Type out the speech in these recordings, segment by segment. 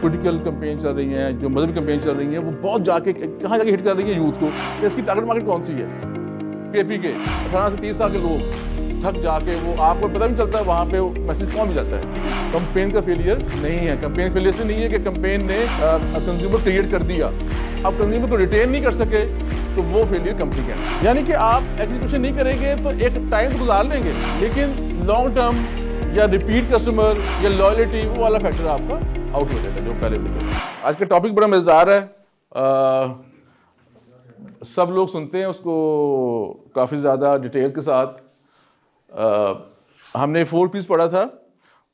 Political campaign چل رہی ہیں, جو مذہبی کمپین چل رہی ہیں, وہ بہت جا کے کہاں جا کے ہٹ کر رہی ہیں یوتھ کو. کہ اس کی ٹارگٹ مارکیٹ کون سی ہے؟ کے پی کے 18 سے 30 سال کے لوگ تھک جا کے, وہ آپ کو پتہ نہیں چلتا وہاں پہ میسج پہنچ بھی جاتا ہے. کمپین کا فیلئر نہیں ہے. کمپین فیلئر سے نہیں ہے کہ کمپین نے کنزیومر کریٹ کر دیا, اب کنزیومر کو ریٹین نہیں کر سکے تو وہ فیلئر کمپنی کا ہے. یعنی کہ آپ ایگزیکیوشن نہیں کریں گے تو ایک ٹائم گزار لیں گے, لیکن لانگ ٹرم یا ریپیٹ کسٹمر یا لائلٹی وہ والا فیکٹر آپ کا آؤٹ ہو جائے گا جو پہلے بھی. آج کا ٹاپک بڑا مزیدار ہے, سب لوگ سنتے ہیں اس کو کافی زیادہ ڈیٹیل کے ساتھ. ہم نے 4 P's پڑھا تھا.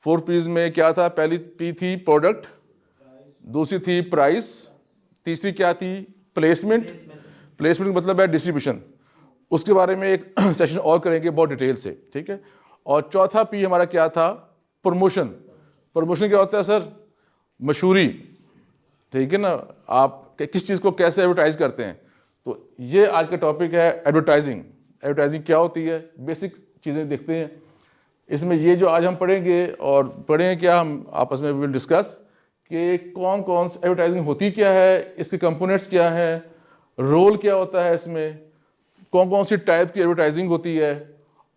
4 P's میں کیا تھا؟ پہلی پی تھی پروڈکٹ, دوسری تھی پرائس, تیسری کیا تھی؟ پلیسمنٹ. پلیسمنٹ کا مطلب ہے ڈسٹریبیوشن. اس کے بارے میں ایک سیشن اور کریں گے بہت ڈیٹیل سے, ٹھیک ہے. اور چوتھا پی ہمارا کیا تھا؟ پروموشن. پروموشن کیا ہوتا ہے سر؟ مشہوری, ٹھیک ہے نا. آپ کس چیز کو کیسے ایڈورٹائز کرتے ہیں. تو یہ آج کا ٹاپک ہے ایڈورٹائزنگ. ایڈورٹائزنگ کیا ہوتی ہے, بیسک چیزیں دیکھتے ہیں اس میں. یہ جو آج ہم پڑھیں گے اور پڑھیں کیا ہم آپس میں ول ڈسکس کہ کون کون سی ایڈورٹائزنگ ہوتی کیا ہے, اس کے کمپوننٹس کیا ہیں, رول کیا ہوتا ہے اس میں, کون کون سی ٹائپ کی ایڈورٹائزنگ ہوتی ہے,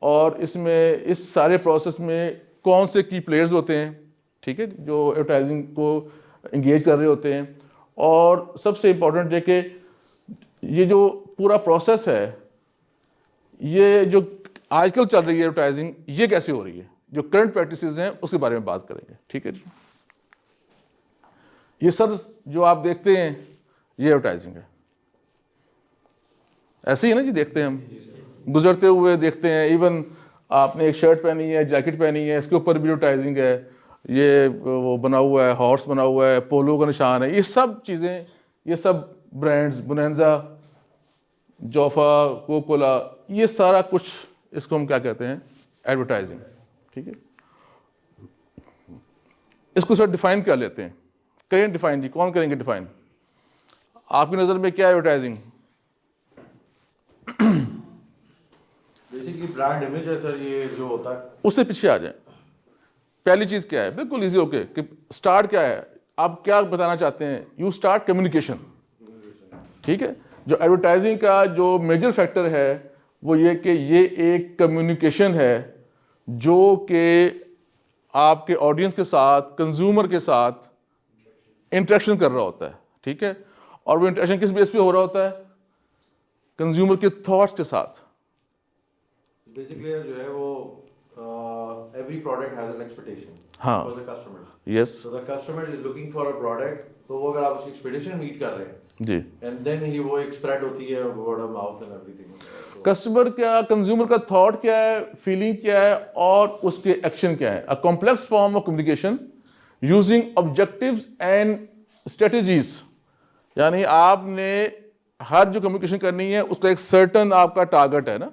اور اس میں اس سارے پروسیس میں کون سے کی پلیئرز ہوتے ہیں, ٹھیک ہے, جو ایڈورٹائزنگ کو انگیج کر رہے ہوتے ہیں. اور سب سے امپورٹنٹ ہے کہ یہ جو پورا پروسیس ہے, یہ جو آج کل چل رہی ہے ایڈورٹائزنگ, یہ کیسے ہو رہی ہے, جو کرنٹ پریکٹسز ہیں اس کے بارے میں بات کریں گے, ٹھیک ہے جی. یہ سب جو آپ دیکھتے ہیں یہ ایڈورٹائزنگ ہے. ایسے ہی نا جی, دیکھتے ہیں ہم گزرتے ہوئے دیکھتے ہیں. ایون آپ نے ایک شرٹ پہنی ہے, جیکٹ پہنی ہے, اس کے اوپر بھی ایڈورٹائزنگ ہے. یہ وہ بنا ہوا ہے, ہارس بنا ہوا ہے, پولو کا نشان ہے. یہ سب چیزیں, یہ سب برانڈز, بونینزا, جوفا, کوکولا, یہ سارا کچھ اس کو ہم کیا کہتے ہیں؟ ایڈورٹائزنگ, ٹھیک ہے. اس کو سر ڈیفائن کر لیتے ہیں. کریں ڈیفائن جی, کون کریں گے ڈیفائن؟ آپ کی نظر میں کیا ہے ایڈورٹائزنگ؟ بیسیکلی برانڈ امیج ہے سر, یہ جو ہوتا ہے. اس سے پیچھے آ جائیں. پہلی چیز کیا ہے؟ بالکل ایزی. اوکے, کہ اسٹارٹ کیا ہے, آپ کیا بتانا چاہتے ہیں؟ یو اسٹارٹ کمیونیکیشن, ٹھیک ہے. جو ایڈورٹائزنگ کا جو میجر فیکٹر ہے وہ یہ کہ یہ ایک کمیونیکیشن ہے جو کہ آپ کے آڈینس کے ساتھ, کنزیومر کے ساتھ انٹریکشن کر رہا ہوتا ہے, ٹھیک ہے. اور وہ انٹریکشن کس بیس پہ ہو رہا ہوتا ہے؟ کنزیومر کے تھاٹس کے ساتھ. بیسیکلی جو ہے وہ every product has an expectation ہاں, for the customer. Yes So the customer is looking for a product, تو وہ اگر آپ اس کی ایکسپیکٹیشن میٹ کر رہے ہیں جی, and then ہی وہ ایک اسپریڈ ہوتی ہے word of mouth and everything. Customer کیا, کنزیومر کا تھاٹ کیا ہے, فیلنگ کیا ہے, اور اس کے ایکشن کیا ہے. A complex form of communication using objectives and strategies. یعنی آپ نے ہر جو کمیونیکیشن کرنی ہے اس کا ایک سرٹن آپ کا ٹارگٹ ہے نا,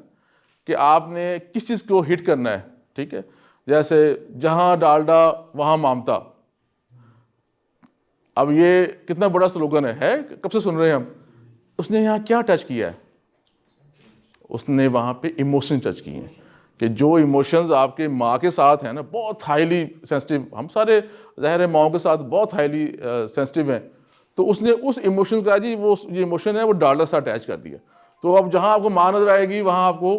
کہ آپ نے کس چیز کو ہٹ کرنا ہے, ٹھیک ہے. جیسے جہاں ڈالڈا وہاں مامتا. اب یہ کتنا بڑا سلوگن ہے, کب سے سن رہے ہیں ہم. اس نے یہاں کیا ٹچ کیا ہے؟ اس نے وہاں پہ ایموشن ٹچ کی ہیں, کہ جو ایموشنز آپ کے ماں کے ساتھ ہیں نا, بہت ہائیلی سینسٹیو. ہم سارے ظاہر ہے ماؤں کے ساتھ بہت ہائیلی سینسٹیو ہیں. تو اس نے اس ایموشن کا جی, وہ جو ایموشن ہے وہ ڈالڈا سے اٹیچ کر دیا. تو اب جہاں آپ کو ماں نظر آئے گی وہاں آپ کو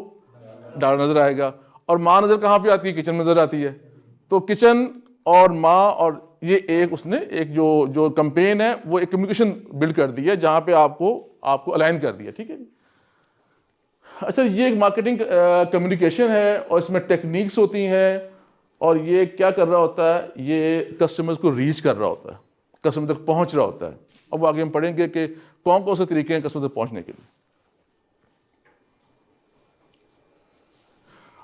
ڈالڈا نظر آئے گا. اور ماں نظر کہاں پہ آتی ہے؟ کچن میں نظر آتی ہے. تو کچن اور ماں, اور یہ ایک اس نے ایک جو کمپین ہے وہ ایک کمیونیکیشن بلڈ کر دی ہے جہاں پہ آپ کو الائن کر دیا, ٹھیک ہے جی. اچھا, یہ ایک مارکیٹنگ کمیونیکیشن ہے اور اس میں ٹیکنیکس ہوتی ہیں, اور یہ کیا کر رہا ہوتا ہے؟ یہ کسٹمرز کو ریچ کر رہا ہوتا ہے, کسٹمر تک پہنچ رہا ہوتا ہے. اب آگے ہم پڑھیں گے کہ کون کون سے طریقے ہیں کسٹمر تک پہنچنے کے لیے.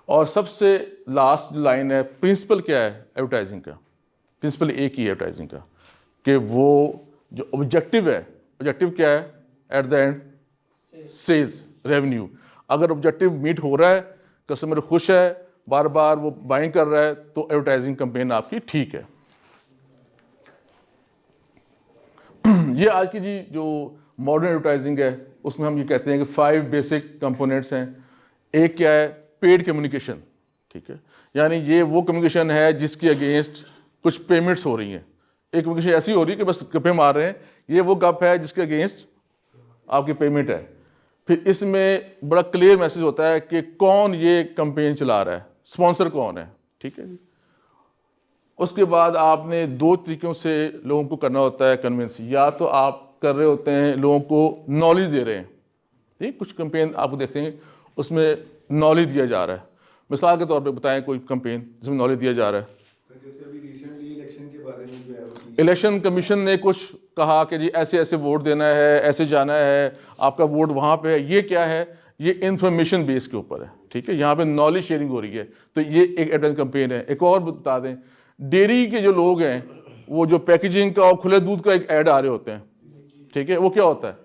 اور سب سے لاسٹ جو لائن ہے, پرنسپل کیا ہے ایڈورٹائزنگ کا؟ پرنسپل ایک ہی ہے ایڈورٹائزنگ کا, کہ وہ جو آبجیکٹیو ہے, آبجیکٹیو کیا ہے at the end? Sales, revenue. اگر آبجیکٹیو میٹ ہو رہا ہے, کسٹمر خوش ہے, بار بار وہ بائنگ کر رہا ہے, تو ایڈورٹائزنگ کمپین آپ کی ٹھیک ہے. یہ آج کی جی جو ماڈرن ایڈورٹائزنگ ہے اس میں ہم یہ کہتے ہیں کہ 5 بیسک کمپوننٹس ہیں. ایک کیا ہے؟ پیڈ کمیونیکیشن, ٹھیک ہے. یعنی یہ وہ کمیونیکیشن ہے جس کے اگینسٹ کچھ پیمنٹس ہو رہی ہیں. ایک کمیونیکیشن ایسی ہو رہی ہے کہ بس گپے مار رہے ہیں, یہ وہ گپ ہے جس کے اگینسٹ آپ کی پیمنٹ ہے. پھر اس میں بڑا کلیئر میسج ہوتا ہے کہ کون یہ کمپین چلا رہا ہے, اسپانسر کون ہے, ٹھیک ہے جی. اس کے بعد آپ نے 2 طریقوں سے لوگوں کو کرنا ہوتا ہے کنونس. یا تو آپ کر رہے ہوتے ہیں لوگوں کو نالج دے رہے ہیں, ٹھیک, کچھ کمپین آپ کو دیکھتے ہیں اس میں نالج دیا جا رہا ہے. مثال کے طور پہ بتائیں کوئی کمپین جس میں نالج دیا جا رہا ہے. جیسے ابھی ریسنٹلی الیکشن کے بارے میں جو ہے الیکشن کمیشن نے کچھ کہا کہ جی ایسے ایسے ووٹ دینا ہے, ایسے جانا ہے, آپ کا ووٹ وہاں پہ ہے. یہ کیا ہے, یہ انفارمیشن بیس کے اوپر ہے, ٹھیک ہے, یہاں پہ نالج شیئرنگ ہو رہی ہے. تو یہ ایک ایڈورٹائزنگ کمپین ہے. ایک اور بتا دیں, ڈیری کے جو لوگ ہیں وہ جو پیکیجنگ کا اور کھلے دودھ کا ایک ایڈ آ رہے ہوتے ہیں, ٹھیک ہے, وہ کیا ہوتا ہے,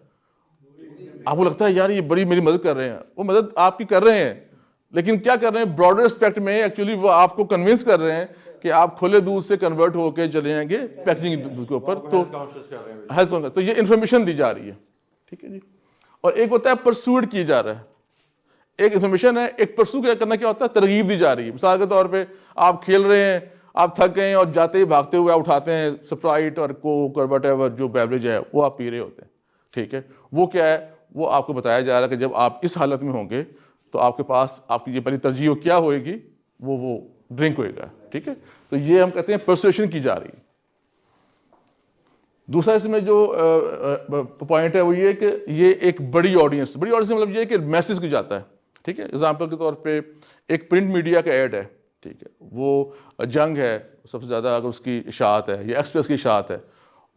آپ کو لگتا ہے یار یہ بڑی میری مدد کر رہے ہیں. وہ مدد آپ کی کر رہے ہیں, لیکن کیا کر رہے ہیں براڈر اسپیکٹ میں, ایکچولی وہ آپ کو کنونس کر رہے ہیں کہ آپ کھلے دودھ سے کنورٹ ہو کے چلے جائیں گے پیکیجنگ دودھ کے اوپر. تو ہیلتھ تو یہ انفارمیشن دی جا رہی ہے, ٹھیک ہے جی. اور ایک ہوتا ہے پرسوڈ کیا جا رہا ہے, ایک انفارمیشن ہے, ایک پرسو کرنا کیا ہوتا ہے, ترغیب دی جا رہی ہے. مثال کے طور پہ آپ کھیل رہے ہیں, آپ تھک گئے ہیں اور جاتے ہی بھاگتے ہوئے اٹھاتے ہیں سپرائٹ اور کوک اور وٹ ایور جو بیوریج ہے وہ آپ پی رہے ہوتے ہیں, ٹھیک ہے. وہ کیا ہے, وہ آپ کو بتایا جا رہا ہے کہ جب آپ اس حالت میں ہوں گے تو آپ کے پاس آپ کی یہ پہلی ترجیح کیا ہوئے گی, وہ ڈرنک ہوئے گا, ٹھیک ہے. تو یہ ہم کہتے ہیں پرسویشن کی جا رہی ہے. دوسرا اس میں جو پوائنٹ ہے وہ یہ کہ یہ ایک بڑی آڈینس مطلب یہ کہ میسج کی جاتا ہے, ٹھیک ہے. اگزامپل کے طور پہ ایک پرنٹ میڈیا کا ایڈ ہے, ٹھیک ہے, وہ جنگ ہے سب سے زیادہ اگر اس کی اشاعت ہے یا ایکسپریس کی اشاعت ہے,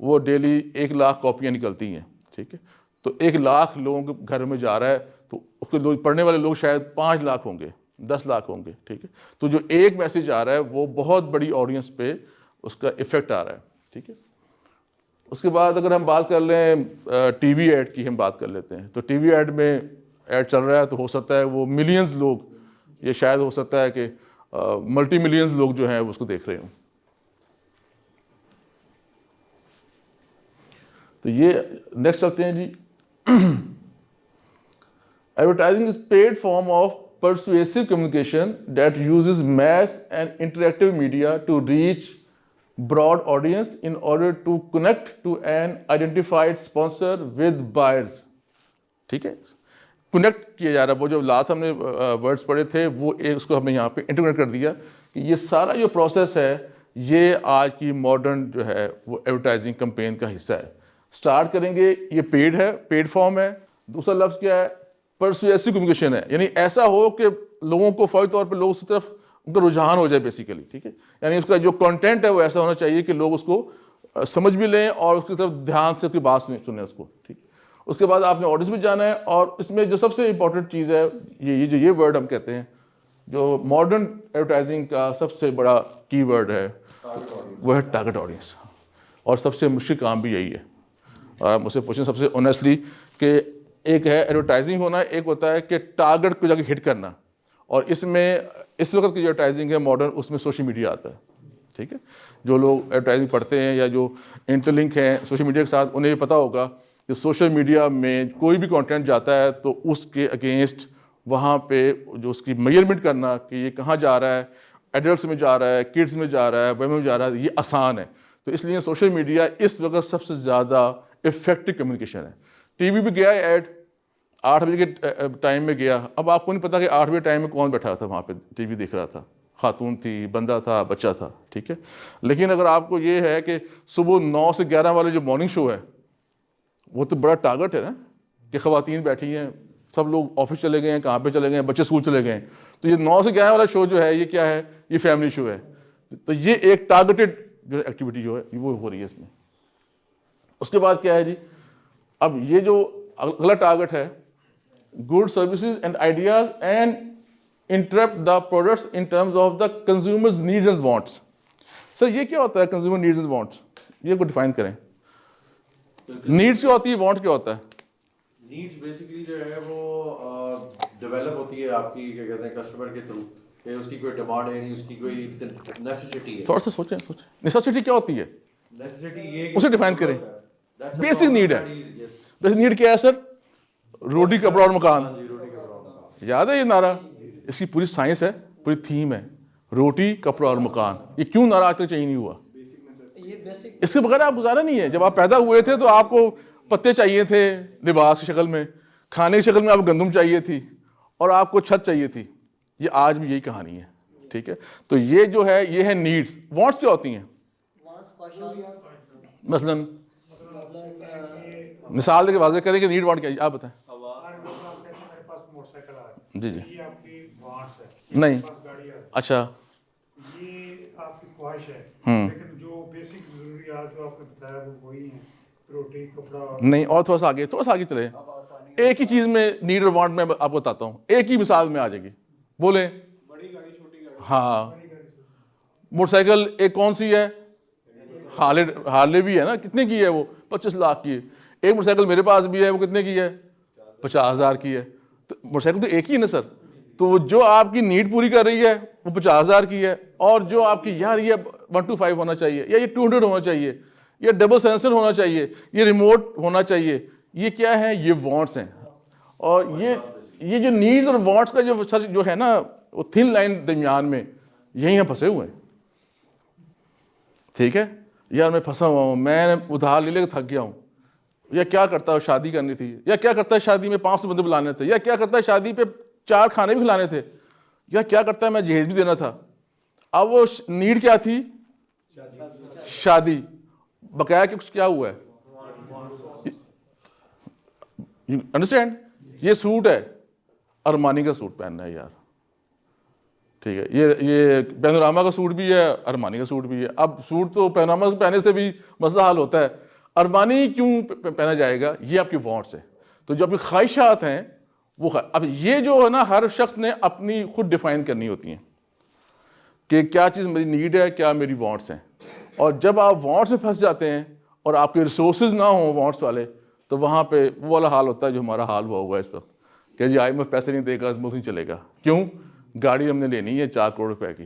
وہ ڈیلی 1,00,000 کاپیاں نکلتی ہیں, ٹھیک ہے. تو 1,00,000 لوگوں کے گھر میں جا رہا ہے, تو اس کے لوگ پڑھنے والے لوگ شاید 5,00,000 ہوں گے, 10,00,000 ہوں گے, ٹھیک ہے. تو جو ایک میسج آ رہا ہے وہ بہت بڑی آڈینس پہ اس کا افیکٹ آ رہا ہے, ٹھیک ہے. اس کے بعد اگر ہم بات کر لیں ٹی وی ایڈ کی, ہم بات کر لیتے ہیں. تو ٹی وی ایڈ میں ایڈ چل رہا ہے تو ہو سکتا ہے وہ ملینز لوگ, یہ شاید ہو سکتا ہے کہ ملٹی ملینز لوگ جو ہیں اس کو دیکھ رہے ہوں. تو یہ نیکسٹ چلتے ہیں جی. Advertising is paid form of persuasive communication that uses mass and interactive media to reach broad audience in order to connect to an identified sponsor with buyers. ٹھیک ہے, کنیکٹ کیا جا رہا ہے. وہ جو لاسٹ ہم نے ورڈس پڑھے تھے وہ اس کو ہم نے یہاں پہ انٹیگریٹ کر دیا کہ یہ سارا جو پروسیس ہے یہ آج کی ماڈرن جو ہے وہ ایڈورٹائزنگ کمپین کا حصہ ہے. اسٹارٹ کریں گے, یہ پیڈ ہے, پیڈ فارم ہے. دوسرا لفظ کیا ہے, پرسویسو کمیونیکیشن ہے, یعنی ایسا ہو کہ لوگوں کو فوری طور پہ لوگ اس طرف ان کا رجحان ہو جائے بیسیکلی, ٹھیک ہے. یعنی اس کا جو کنٹینٹ ہے وہ ایسا ہونا چاہیے کہ لوگ اس کو سمجھ بھی لیں اور اس کی طرف دھیان سے اس کی بات سنیں اس کو, ٹھیک. اس کے بعد آپ نے آڈینس بھی جانا ہے, اور اس میں جو سب سے امپورٹنٹ چیز ہے یہ ورڈ ہم کہتے ہیں جو ماڈرن ایڈورٹائزنگ کا سب سے بڑا کی ورڈ ہے وہ ہے ٹارگیٹ آڈینس. اور سب سے مشکل کام بھی یہی ہے. اور آپ مجھ سے پوچھیں سب سے آنیسٹلی کہ ایک ہے ایڈورٹائزنگ ہونا, ایک ہوتا ہے کہ ٹارگیٹ کو جا کے ہٹ کرنا. اور اس میں اس وقت کی جو ایڈورٹائزنگ ہے ماڈرن, اس میں سوشل میڈیا آتا ہے, ٹھیک ہے. جو لوگ ایڈورٹائزنگ پڑھتے ہیں یا جو انٹر لنک ہیں سوشل میڈیا کے ساتھ, انہیں یہ پتہ ہوگا کہ سوشل میڈیا میں کوئی بھی کانٹینٹ جاتا ہے تو اس کے اگینسٹ وہاں پہ جو اس کی میئرمنٹ کرنا کہ یہ کہاں جا رہا ہے, ایڈلٹس میں جا رہا ہے, کڈس میں جا رہا ہے, ویمن میں جا رہا ہے, یہ آسان ہے. تو اس لیے سوشل میڈیا اس وقت سب سے زیادہ افیکٹو کمیونیکیشن ہے. ٹی وی بھی گیا ہے ایڈ 8 بجے کے ٹائم میں گیا. اب آپ کو نہیں پتا کہ 8 بجے ٹائم میں کون بیٹھا تھا وہاں پہ ٹی وی دیکھ رہا تھا, خاتون تھی, بندہ تھا, بچہ تھا, ٹھیک ہے. لیکن اگر آپ کو یہ ہے کہ صبح 9 سے 11 والے جو مارننگ شو ہے وہ تو بڑا ٹارگٹ ہے نا, کہ خواتین بیٹھی ہیں, سب لوگ آفس چلے گئے ہیں, کہاں پہ چلے گئے ہیں, بچے اسکول چلے گئے ہیں. تو یہ 9 سے 11 والا شو جو ہے یہ کیا ہے, یہ فیملی شو ہے. تو یہ ایک ٹارگیٹڈ جو ایکٹیویٹی جو ہے وہ ہو رہی ہے اس میں. اس کے بعد کیا ہے جی, اب یہ جو اگلا ٹارگیٹ ہے good services and ideas and interrupt the products in terms of the consumers needs and wants. Sir یہ کیا ہوتا ہے کنزیومر نیڈز اینڈ وانٹس, یہ کو ڈیفائن کریں. نیڈس کیا ہوتی ہے, وانٹ کیا ہوتا ہے؟ نیڈس بیسیکلی جو ہے وہ ڈیولپ ہوتی ہے آپ کی کیا کہتے ہیں کسٹمر کے تھرو, کہ اس کی کوئی ڈیمانڈ ہے نہیں, اس کی کوئی نیسیسٹی ہے. تھوڑا سا سوچیں نیسیسٹی کیا ہوتی ہے, نیسیسٹی یہ اسے ڈیفائن کریں. بیسک نیڈ ہے. بیسک نیڈ کیا ہے سر؟ روٹی کپڑا اور مکان. یاد ہے یہ نعرہ, اس کی پوری سائنس ہے, پوری تھیم ہے, روٹی کپڑا اور مکان. یہ کیوں نعرہ آج تک چینج نہیں ہوا؟ اس کے بغیر آپ گزارا نہیں ہے. جب آپ پیدا ہوئے تھے تو آپ کو پتے چاہیے تھے لباس کی شکل میں, کھانے کی شکل میں آپ کو گندم چاہیے تھی, اور آپ کو چھت چاہیے تھی. یہ آج بھی یہی کہانی ہے, ٹھیک ہے. تو یہ جو ہے یہ ہے نیڈس. وانٹس کیا ہوتی ہیں؟ مثلا مثال دے کے واضح کریں کہ نیڈ وانٹ کیا ہے, آپ بتائیں. جی جی نہیں, اچھا یہ آپ کی خواہش ہے, لیکن جو بیسک ضروریات جو آپ نے بتایا وہ وہی ہیں, روٹی, کپڑا. نہیں, اور تھوڑا سا آگے چلے. ایک ہی چیز میں نیڈ اور وانٹ میں آپ کو بتاتا ہوں, ایک ہی مثال میں آ جائے گی, بولیں. بڑی گاڑی چھوٹی گاڑی. ہاں, موٹر سائیکل ایک کون سی ہے؟ ہارلے بھی ہے نا, کتنے کی ہے وہ؟ 25 لاکھ کی ہے. ایک موٹر سائیکل میرے پاس بھی ہے, وہ کتنے کی ہے؟ 50,000 کی ہے. تو موٹر سائیکل تو ایک ہی ہے نا سر. تو جو آپ کی نیڈ پوری کر رہی ہے وہ 50,000 کی ہے, اور جو آپ کی یار یہ 125 ہونا چاہیے, یا یہ 200 ہونا چاہیے, یہ ڈبل سینسر ہونا چاہیے, یہ ریموٹ ہونا چاہیے, یہ کیا ہے؟ یہ وانٹس ہیں. اور یہ جو نیڈز اور وانٹس کا جو ہے نا وہ تھن لائن درمیان میں, یہیں ہم پھنسے ہوئے ہیں. ٹھیک ہے, یار میں پھنسا ہوا ہوں, میں ادھار لے کے تھک گیا ہوں. یا کیا کرتا ہے شادی کرنی تھی, یا کیا کرتا ہے شادی میں 500 بندے بلانے تھے, یا کیا کرتا ہے شادی پہ 4 کھانے بھی کھلانے تھے, یا کیا کرتا ہے میں جہیز بھی دینا تھا. اب وہ نیڈ کیا تھی؟ شادی. بقایا کہ کچھ کیا ہوا ہے؟ انڈرسٹینڈ. یہ سوٹ ہے, ارمانی کا سوٹ پہننا ہے یار, ٹھیک ہے. یہ پینوراما کا سوٹ بھی ہے, ارمانی کا سوٹ بھی ہے. اب سوٹ تو پینوراما پہننے سے بھی مسئلہ حل ہوتا ہے, ارمانی کیوں پہنا جائے گا؟ یہ آپ کی وانٹس ہے. تو جو آپ کی خواہشات ہیں وہ اب یہ جو ہے نا ہر شخص نے اپنی خود ڈیفائن کرنی ہوتی ہیں کہ کیا چیز میری نیڈ ہے, کیا میری وانٹس ہیں. اور جب آپ وانٹس میں پھنس جاتے ہیں اور آپ کے ریسورسز نہ ہوں وانٹس والے, تو وہاں پہ وہ والا حال ہوتا ہے جو ہمارا حال ہوا ہے اس وقت کہ جی IMF پیسے نہیں دے گا, وہ نہیں چلے گا. کیوں؟ گاڑی ہم نے لینی ہے 4 کروڑ روپے کی,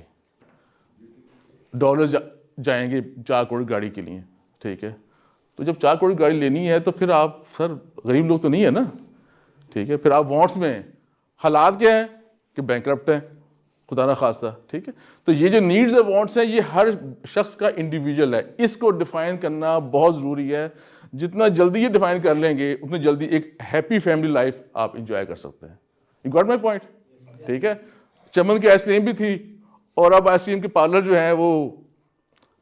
ڈالر جائیں گے 4 کروڑ گاڑی کے لیے, ٹھیک ہے. تو جب 4 کروڑ گاڑی لینی ہے تو پھر آپ سر غریب لوگ تو نہیں ہے نا, ٹھیک ہے. پھر آپ وانٹس میں ہیں. حالات کیا ہیں کہ بینکرپٹ ہیں, خدا نہ خواستہ, ٹھیک ہے. تو یہ جو نیڈز اور وانٹس ہیں یہ ہر شخص کا انڈیویجول ہے. اس کو ڈیفائن کرنا بہت ضروری ہے. جتنا جلدی یہ ڈیفائن کر لیں گے اتنی جلدی ایک ہیپی فیملی لائف آپ انجوائے کر سکتے ہیں. یو گاٹ مائی پوائنٹ, ٹھیک ہے. چمن کی آئس کریم بھی تھی, اور اب آئس کریم کے پارلر جو ہیں وہ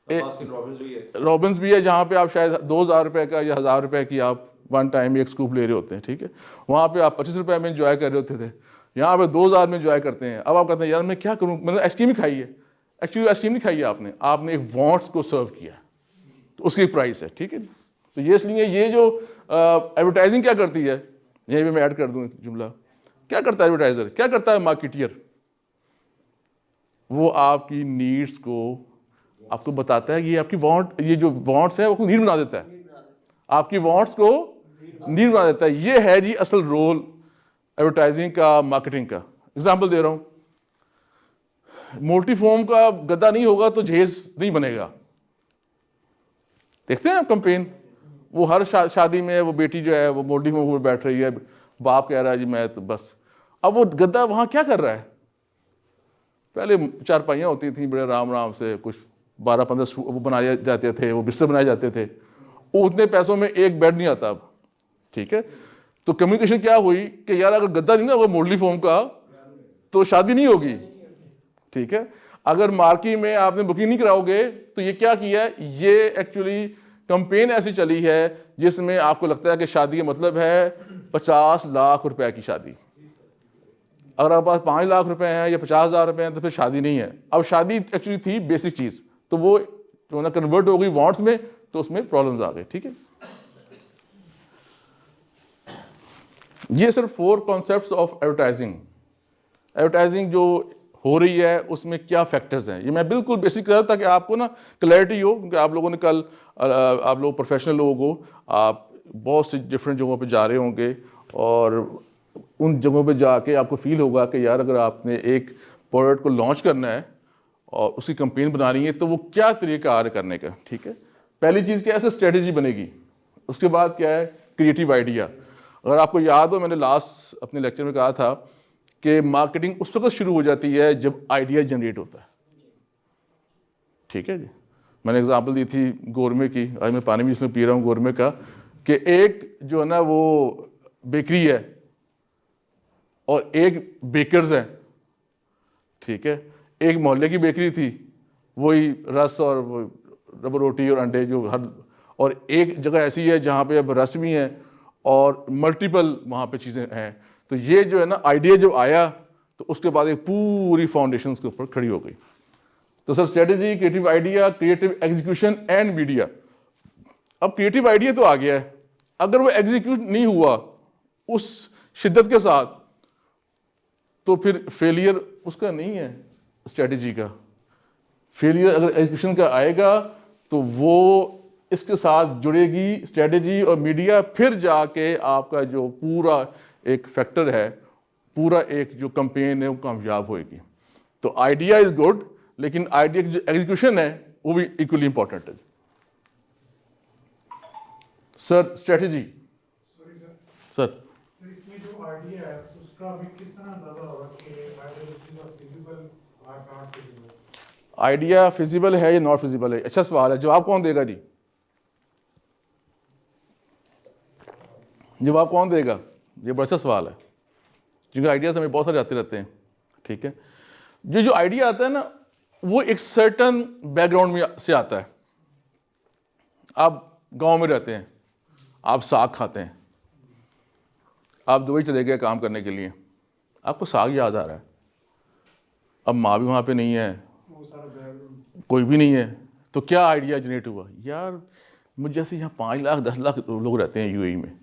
رابنس بھی ہے, جہاں پہ آپ شاید 2,000 روپے کا یا 1,000 روپے کی آپ ون ٹائم ایک سکوپ لے رہے ہوتے ہیں, ٹھیک ہے. وہاں پہ آپ 25 روپے میں انجوائے کر رہے ہوتے تھے, یہاں پہ 2,000 میں انجوائے کرتے ہیں. اب آپ کہتے ہیں یار میں کیا کروں, میں نے آئس کریم ہی کھائی ہے. ایکچولی آئس کریم نہیں کھائی ہے آپ نے ایک وانٹس کو سرو کیا, تو اس کی پرائس ہے, ٹھیک ہے. تو یہ اس لیے یہ جو ایڈورٹائزنگ کیا کرتی ہے, یہیں پہ میں ایڈ کر دوں ایک جملہ, کیا کرتا ہے ایڈورٹائزر, کیا کرتا ہے مارکیٹئر؟ وہ آپ کی نیڈس کو آپ کو بتاتا ہے کہ یہ آپ کی وانٹ, یہ جو وانٹس ہے وہ نیڈ بنا دیتا ہے, آپ کی وانٹس کو نیڈ بنا دیتا ہے. یہ ہے جی اصل رول ایڈورٹائزنگ کا, مارکیٹنگ کا. اگزامپل دے رہا ہوں, مولٹی فوم کا گدا نہیں ہوگا تو جہیز نہیں بنے گا. دیکھتے ہیں آپ کمپین, وہ ہر شادی میں وہ بیٹی جو ہے وہ مولٹی فوم پر بیٹھ رہی ہے, باپ کہہ رہا ہے جی میں تو بس. اب وہ گدا وہاں کیا کر رہا ہے؟ پہلے 4 پائیاں ہوتی تھیں بڑے رام سے, کچھ 12-15 وہ بنائے جاتے تھے, وہ بستر بنائے جاتے تھے. وہ اتنے پیسوں میں ایک بیڈ نہیں آتا اب, ٹھیک ہے. تو کمیونیکیشن کیا ہوئی کہ یار اگر گدا نہیں نا ہوگا مولٹی فوم کا تو شادی نہیں ہوگی, ٹھیک ہے. اگر مارکی میں آپ نے بکنگ نہیں کراؤ گے تو یہ کیا ہے, یہ ایکچولی کمپین ایسی چلی ہے جس میں آپ کو لگتا ہے کہ شادی کا مطلب ہے 50 لاکھ روپے کی شادی. اگر آپ پاس 5 لاکھ روپے ہیں یا 50,000 روپے ہیں تو پھر شادی نہیں ہے. اب شادی ایکچولی تھی بیسک چیز, تو وہ جو نا کنورٹ ہو گئی وانٹس میں, تو اس میں پرابلمز آ گئے, ٹھیک ہے. یہ صرف 4 کانسیپٹس آف ایڈورٹائزنگ. ایڈورٹائزنگ جو ہو رہی ہے اس میں کیا فیکٹرز ہیں, یہ میں بالکل بیسک کر تاکہ آپ کو نا کلیئرٹی ہو, کیونکہ آپ لوگوں نے کل آپ لوگ پروفیشنل لوگ ہو, آپ بہت سی ڈفرینٹ جگہوں پہ جا رہے ہوں گے, اور ان جگہوں پہ جا کے آپ کو فیل ہوگا کہ یار اگر آپ نے ایک پروڈکٹ کو لانچ کرنا ہے اور اس کی کمپین بنانی ہے تو وہ کیا طریقہ کار کرنے کا, ٹھیک ہے. پہلی چیز کیا ہے, اسٹریٹجی بنے گی. اس کے بعد کیا ہے, کریٹیو آئیڈیا. اگر آپ کو یاد ہو میں نے لاسٹ اپنے لیکچر میں کہا تھا کہ مارکیٹنگ اس وقت شروع ہو جاتی ہے جب آئیڈیا جنریٹ ہوتا ہے, ٹھیک ہے جی. میں نے اگزامپل دی تھی گورمے کی, آج میں پانی بھی اس میں پی رہا ہوں گورمے کا, کہ ایک جو ہے نا وہ بیکری ہے اور ایک بیکرز ہیں, ٹھیک ہے, ایک محلے کی بیکری تھی وہی رس اور ربر روٹی اور انڈے جو ہر, اور ایک جگہ ایسی ہے جہاں پہ اب رس بھی ہیں اور ملٹیپل وہاں پہ چیزیں ہیں. تو یہ جو ہے نا آئیڈیا جو آیا تو اس کے بعد ایک پوری فاؤنڈیشن اس کے اوپر کھڑی ہو گئی. تو sir strategy, creative idea, creative execution and media. اب کریٹو آئیڈیا تو آ گیا ہے, اگر وہ ایگزیکیوٹ نہیں ہوا اس شدت کے ساتھ تو پھر فیلئر اس کا نہیں ہے اسٹریٹجی کا. فیلئر اگر ایگزیکیوشن کا آئے گا تو وہ اس کے ساتھ جڑے گی اسٹریٹجی اور میڈیا, پھر جا کے آپ کا جو پورا ایک فیکٹر ہے, پورا ایک جو کمپین ہے وہ کامیاب ہوئے گی. تو آئیڈیا از گڈ, لیکن آئیڈیا کی جو ایگزیکیوشن ہے وہ بھی ایکولی امپورٹنٹ ہے. سر اسٹریٹجی. سر اس میں جو آئیڈیا ہے اس کا بھی کس طرح اندازہ ہوگا کہ feasible or not feasible? Idea feasible ہے یا ناٹ فیزیبل ہے, اچھا سوال ہے. جواب کون دے گا جی؟ جواب کون دے گا؟ یہ بڑا اچھا سوال ہے, کیونکہ آئیڈیاز ہمیں بہت سارے آتے رہتے ہیں, ٹھیک ہے. جو آئیڈیا آتا ہے نا وہ ایک سرٹن بیک گراؤنڈ میں سے آتا ہے. آپ گاؤں میں رہتے ہیں, آپ ساگ کھاتے ہیں, آپ دبئی چلے گئے کام کرنے کے لیے, آپ کو ساگ یاد آ رہا ہے, اب ماں بھی وہاں پہ نہیں ہے, وہ سارا بیک کوئی بھی نہیں ہے, تو کیا آئیڈیا جنریٹ ہوا؟ یار مجھ جیسے یہاں 5 لاکھ 10 لاکھ لوگ رہتے ہیں UAE میں,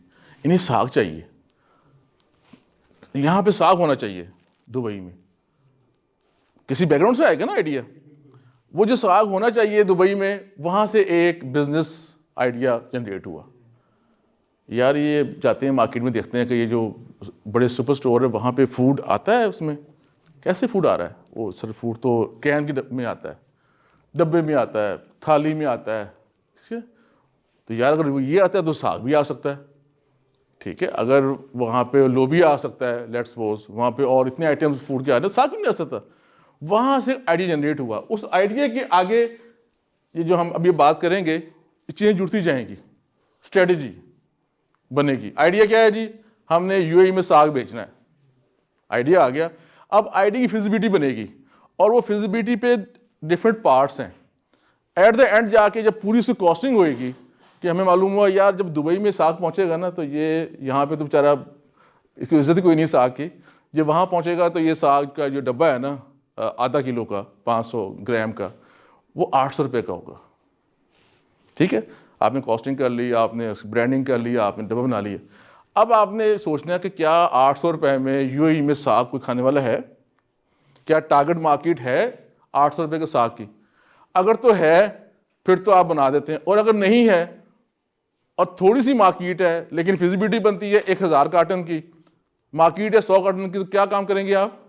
انہیں ساگ چاہیے, یہاں پہ ساگ ہونا چاہیے دبئی میں. کسی بیک گراؤنڈ سے آئے گا نا آئیڈیا, وہ جو ساگ ہونا چاہیے دبئی میں, وہاں سے ایک بزنس آئیڈیا جنریٹ ہوا. یار یہ جاتے ہیں مارکیٹ میں دیکھتے ہیں کہ یہ جو بڑے سپر اسٹور ہے وہاں پہ فوڈ آتا ہے, اس میں کیسے فوڈ آ رہا ہے؟ وہ سر فوڈ تو کین کے میں آتا ہے, ڈبے میں آتا ہے, تھالی میں آتا ہے, ٹھیک ہے. تو یار اگر وہ یہ آتا ہے تو ساگ بھی آ سکتا ہے, ٹھیک ہے. اگر وہاں پہ لوبیا آ سکتا ہے, لیٹس سپوز وہاں پہ اور اتنے آئٹمس فوڈ کے آ رہے ہیں, ساگ بھی نہیں آ سکتا. وہاں سے آئیڈیا جنریٹ ہوا. اس آئیڈیا کے آگے یہ جو ہم ابھی بات کریں گے یہ چیزیں جڑتی جائیں گی, اسٹریٹجی بنے گی. آئیڈیا کیا ہے جی؟ ہم نے UAE میں ساگ بیچنا ہے, آئیڈیا آ گیا. اب آئیڈیا کی فیزیبلٹی بنے گی, اور وہ فیزیبلٹی پہ ڈفرینٹ پارٹس ہیں. ایٹ دا اینڈ جا کے جب پوری سے کاسٹنگ ہوئے گی کہ ہمیں معلوم ہوا یار جب دبئی میں ساگ پہنچے گا نا تو یہ یہاں پہ تو بیچارہ اس کی عزت کوئی نہیں ساگ کی, جب وہاں پہنچے گا تو یہ ساگ کا جو ڈبہ ہے نا آدھا کلو کا 500 گرام کا, وہ 800 روپے کا ہوگا, ٹھیک ہے. آپ نے کاسٹنگ کر لی, آپ نے برانڈنگ کر لی, آپ نے ڈبہ بنا لیا. اب آپ نے سوچنا ہے کہ کیا 800 روپے میں UAE میں ساگ کوئی کھانے والا ہے؟ کیا ٹارگٹ مارکیٹ ہے 800 روپے کے ساگ کی؟ اگر تو ہے پھر تو آپ بنا دیتے ہیں, اور اگر نہیں ہے اور تھوڑی سی مارکیٹ ہے لیکن فیزیبلٹی بنتی ہے 1000 کارٹن کی, مارکیٹ ہے 100 کارٹن کی, تو کیا کام کریں گے آپ؟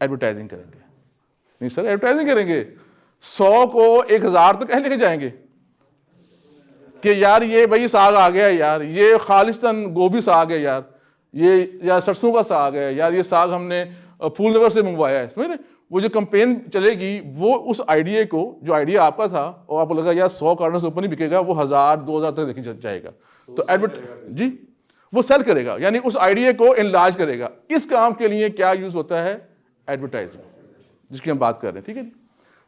ایڈورٹائزنگ کریں گے. نہیں سر, ایڈورٹائزنگ کریں گے. 100 کو 1000 تک لے کے جائیں گے کہ یار یہ بھائی ساگ آ گیا ہے, یار یہ خالصتاً گوبھی ساگ ہے, یار یہ یا سرسوں کا ساگ ہے, یار یہ ساگ ہم نے پھول نگر سے منگوایا ہے. سمجھ رہے؟ وہ جو کمپین چلے گی وہ اس آئیڈیا کو, جو آئیڈیا آپ کا تھا اور آپ کو لگا یار 100 کارٹن سے اوپر نہیں بکے گا, وہ 1000 2000 تک لے کے جائے گا. تو جی وہ سیل کرے گا, یعنی اس آئیڈیا کو انلارج کرے گا. اس کام کے لیے کیا یوز ہوتا ہے؟ ایڈورٹائزنگ, جس کی ہم بات کر رہے ہیں, ٹھیک ہے.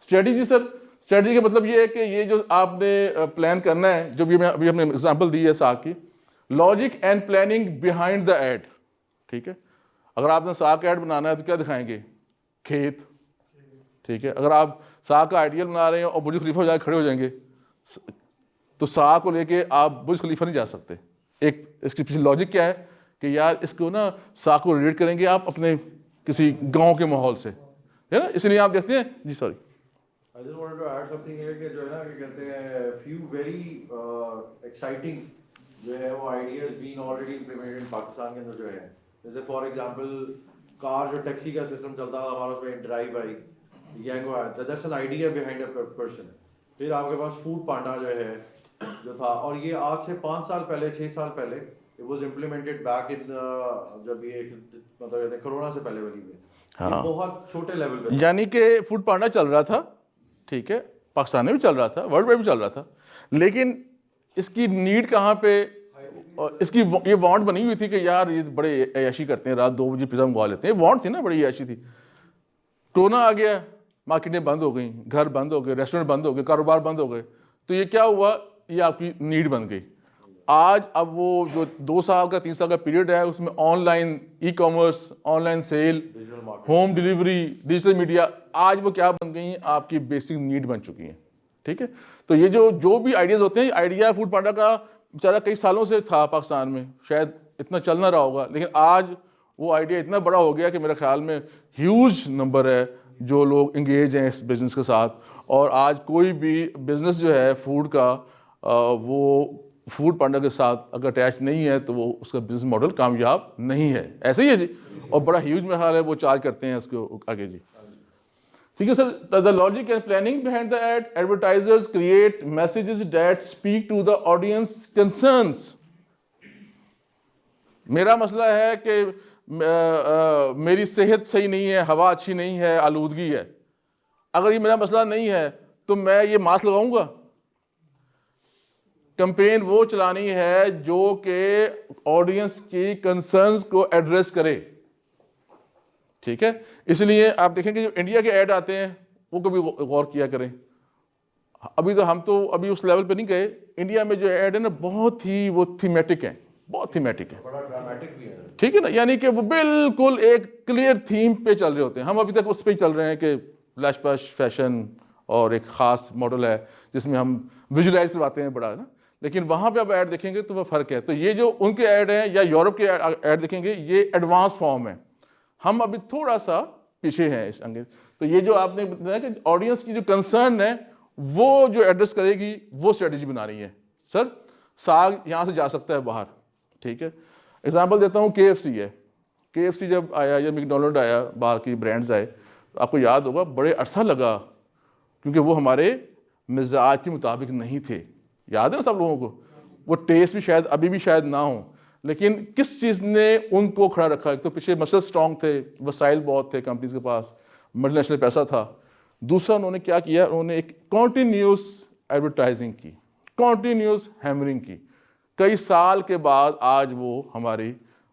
اسٹریٹجی سر, اسٹریٹجی کا مطلب یہ ہے کہ یہ جو آپ نے پلان کرنا ہے, جو بھی میں ابھی ہم نے ایگزامپل دی ہے ساگ کی, logic and planning behind the ad, ٹھیک ہے. اگر آپ نے ساگ کا ایڈ بنانا ہے تو کیا دکھائیں گے؟ کھیت, ٹھیک ہے. اگر آپ ساگ کا آئیڈیل بنا رہے ہیں اور برج خلیفہ جا کے کھڑے ہو جائیں گے تو ساگ کو لے کے آپ برج خلیفہ نہیں جا سکتے. ایک اس کی پیچھے لاجک کیا ہے کہ یار اس کو نا ساگ کو ریلیٹ کریں گے آپ اپنے کسی گاؤں کے ماحول سے, ہے نا. اس لیے آپ دیکھتے ہیں جی sorry I just wanted to add something here کہ جو ہے نا کہ کہتے ہیں few very exciting جو ہے وہ ideas being already implemented in Pakistan کے اندر جو ہے, جیسے فار ایگزامپل کار جو ٹیکسی کا سسٹم چلتا تھا ہمارا, اس میں ڈرائیو آئی گینگو آیا, that's an idea behind a person. پھر آپ کے پاس فوڈ پانڈا جو ہے جو تھا, اور یہ آج سے 5 سال پہلے 6 سال پہلے it was implemented back in جب یہ مطلب کہتے ہیں کرونا سے پہلے والی میں, بہت چھوٹے لیول پہ, یعنی کہ فوڈ پانڈا چل رہا تھا, ٹھیک ہے, پاکستان میں بھی چل رہا تھا, ورلڈ وائڈ بھی چل رہا تھا, لیکن اس کی نیڈ کہاں پہ, اس کی یہ وانٹ بنی ہوئی تھی کہ یار یہ بڑے عیاشی کرتے ہیں, رات 2 بجے پیزا منگوا لیتے ہیں, یہ وانٹ تھی نا, بڑی عیاشی تھی. کورونا آ گیا, مارکیٹیں بند ہو گئیں, گھر بند ہو گئے, ریسٹورینٹ بند ہو گئے, کاروبار بند ہو گئے, تو یہ کیا ہوا, یہ آپ کی نیڈ بن گئی. آج اب وہ جو 2 سال کا 3 سال کا پیریڈ ہے, اس میں online e commerce, online sale, home delivery, digital media, آج وہ کیا بن گئی ہیں, آپ کی بیسک نیڈ بن چکی ہیں. ٹھیک ہے, تو یہ جو بھی آئیڈیاز ہوتے ہیں, آئیڈیا فوڈ پانڈا کا بیچارہ کئی سالوں سے تھا پاکستان میں, شاید اتنا چل نہ رہا ہوگا, لیکن آج وہ آئیڈیا اتنا بڑا ہو گیا کہ میرے خیال میں ہیوج نمبر ہے جو لوگ انگیج ہیں اس بزنس کے ساتھ. اور آج کوئی بھی بزنس جو ہے فوڈ کا, وہ فوڈ پانڈا کے ساتھ اگر اٹیچ نہیں ہے تو وہ اس کا بزنس ماڈل کامیاب نہیں ہے. ایسے ہی ہے جی, اور بڑا ہیوج میں حال ہے, وہ چارج کرتے ہیں اس کو آگے جی. ٹھیک ہے sir. The logic and planning behind the ad, advertisers create messages that speak to the audience concerns. میرا مسئلہ ہے کہ میری صحت صحیح نہیں ہے, ہوا اچھی نہیں ہے, آلودگی ہے. اگر یہ میرا مسئلہ نہیں ہے تو میں یہ ماسک لگاؤں گا؟ کمپین وہ چلانی ہے جو کہ آڈینس کی کنسرنز کو ایڈریس کرے. ٹھیک ہے, اس لیے آپ دیکھیں کہ جو انڈیا کے ایڈ آتے ہیں وہ کبھی غور کیا کریں. ابھی تو ہم تو ابھی اس لیول پہ نہیں گئے. انڈیا میں جو ایڈ ہے نا, بہت ہی وہ تھیمیٹک ہیں, بہت تھیمیٹک ہیں. بڑا ڈرامٹک بھی ہے. ٹھیک ہے نا, یعنی کہ وہ بالکل ایک کلیئر تھیم پہ چل رہے ہوتے ہیں. ہم ابھی تک اس پہ ہی چل رہے ہیں کہ فلیش پش فیشن اور ایک خاص ماڈل ہے جس میں ہم ویژولائز کرواتے ہیں بڑا نا, لیکن وہاں پہ اب ایڈ دیکھیں گے تو وہ فرق ہے. تو یہ جو ان کے ایڈ ہیں یا یورپ کے ایڈ دیکھیں گے, یہ ایڈوانس فارم ہے. ہم ابھی تھوڑا سا پیچھے ہیں اس انگل. تو یہ جو آپ نے بتایا کہ آڈینس کی جو کنسرن ہے وہ جو ایڈریس کرے گی, وہ اسٹریٹجی بنا رہی ہے. سر ساگ یہاں سے جا سکتا ہے باہر. ٹھیک ہے, ایگزامپل دیتا ہوں, KFC ہے. KFC جب آیا یا میکڈونلڈ آیا, باہر کی برانڈز آئے, تو آپ کو یاد ہوگا بڑے عرصہ لگا کیونکہ وہ ہمارے مزاج کے مطابق نہیں تھے. یاد ہے نا سب لوگوں کو, وہ ٹیسٹ بھی شاید ابھی بھی شاید نہ ہوں, لیکن کس چیز نے ان کو کھڑا رکھا؟ ایک تو پیچھے مسل اسٹرانگ تھے, وسائل بہت تھے کمپنیز کے پاس, ملٹی نیشنل پیسہ تھا. دوسرا انہوں نے کیا کیا, انہوں نے ایک کنٹینیوس ایڈورٹائزنگ کی, کنٹینیوس ہیمرنگ کی. کئی سال کے بعد آج وہ ہماری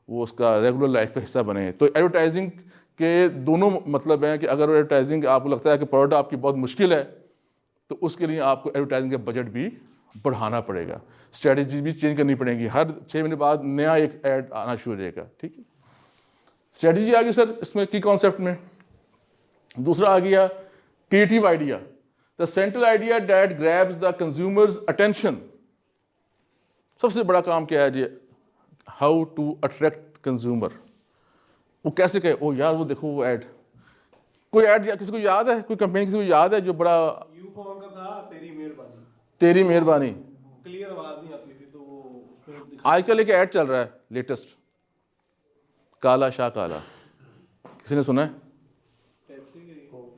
وہ اس کا ریگولر لائف کا حصہ بنے ہیں. تو ایڈورٹائزنگ کے دونوں مطلب ہیں کہ اگر ایڈورٹائزنگ آپ کو لگتا ہے کہ پروڈکٹ آپ کی بہت مشکل ہے تو اس کے لیے آپ کو ایڈورٹائزنگ کا بجٹ بھی بڑھانا پڑے گا, اسٹریٹجی بھی چینج کرنی پڑے گی. ہر 6 مہینے بعد نیا ایک ایڈ آنا شروع ہو جائے گا. ٹھیک ہے, اسٹریٹجی آ گئی سر اس میں کی کانسیپٹ میں. دوسرا آ گیا creative idea, the central idea that grabs the consumers attention. سب سے بڑا کام کیا ہے جی, ہاؤ ٹو اٹریکٹ کنزیومر. وہ کیسے کہے, او یار وہ دیکھو وہ ایڈ, کوئی ایڈ کسی کو یاد ہے, کوئی کمپنی کسی کو یاد ہے جو بڑا یو فون کا تھا, تیری مہربانی, تیری مہربانی, کلیئر آواز نہیں آتی تھی تو وہ آج کل ایک ایڈ چل رہا ہے لیٹسٹ, کالا شاہ کالا, کسی نے سنا ہے؟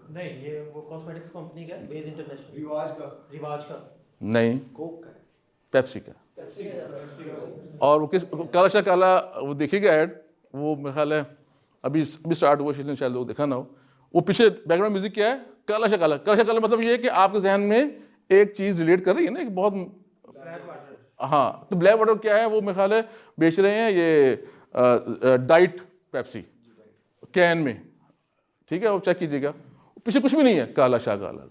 نہیں, یہ وہ کاسمیٹکس کمپنی کا ہے, بیز انٹرنیشنل. رواج کا نہیں, کوک کا ہے, پیپسی کا. اور وہ کس کالا شاہ کالا, وہ دیکھیے گا ایڈ, وہ میرا خیال ہے ابھی اسٹارٹ ہوا, شاید لوگ دیکھا نہ ہو. وہ پیچھے بیک گراؤنڈ میوزک کیا ہے, کالا شاہ کالا. کالا شاہ کالا مطلب یہ ہے کہ آپ کے ذہن میں ایک چیز ریلیٹ کر رہی ہے نا, ایک بہت, ہاں. تو بلیک واٹر کیا ہے, وہ میرا خیال ہے بیچ رہے ہیں یہ ڈائٹ پیپسی کین میں. ٹھیک ہے, وہ چیک کیجیے گا, پیچھے کچھ بھی نہیں ہے, کالا شاہ کالا.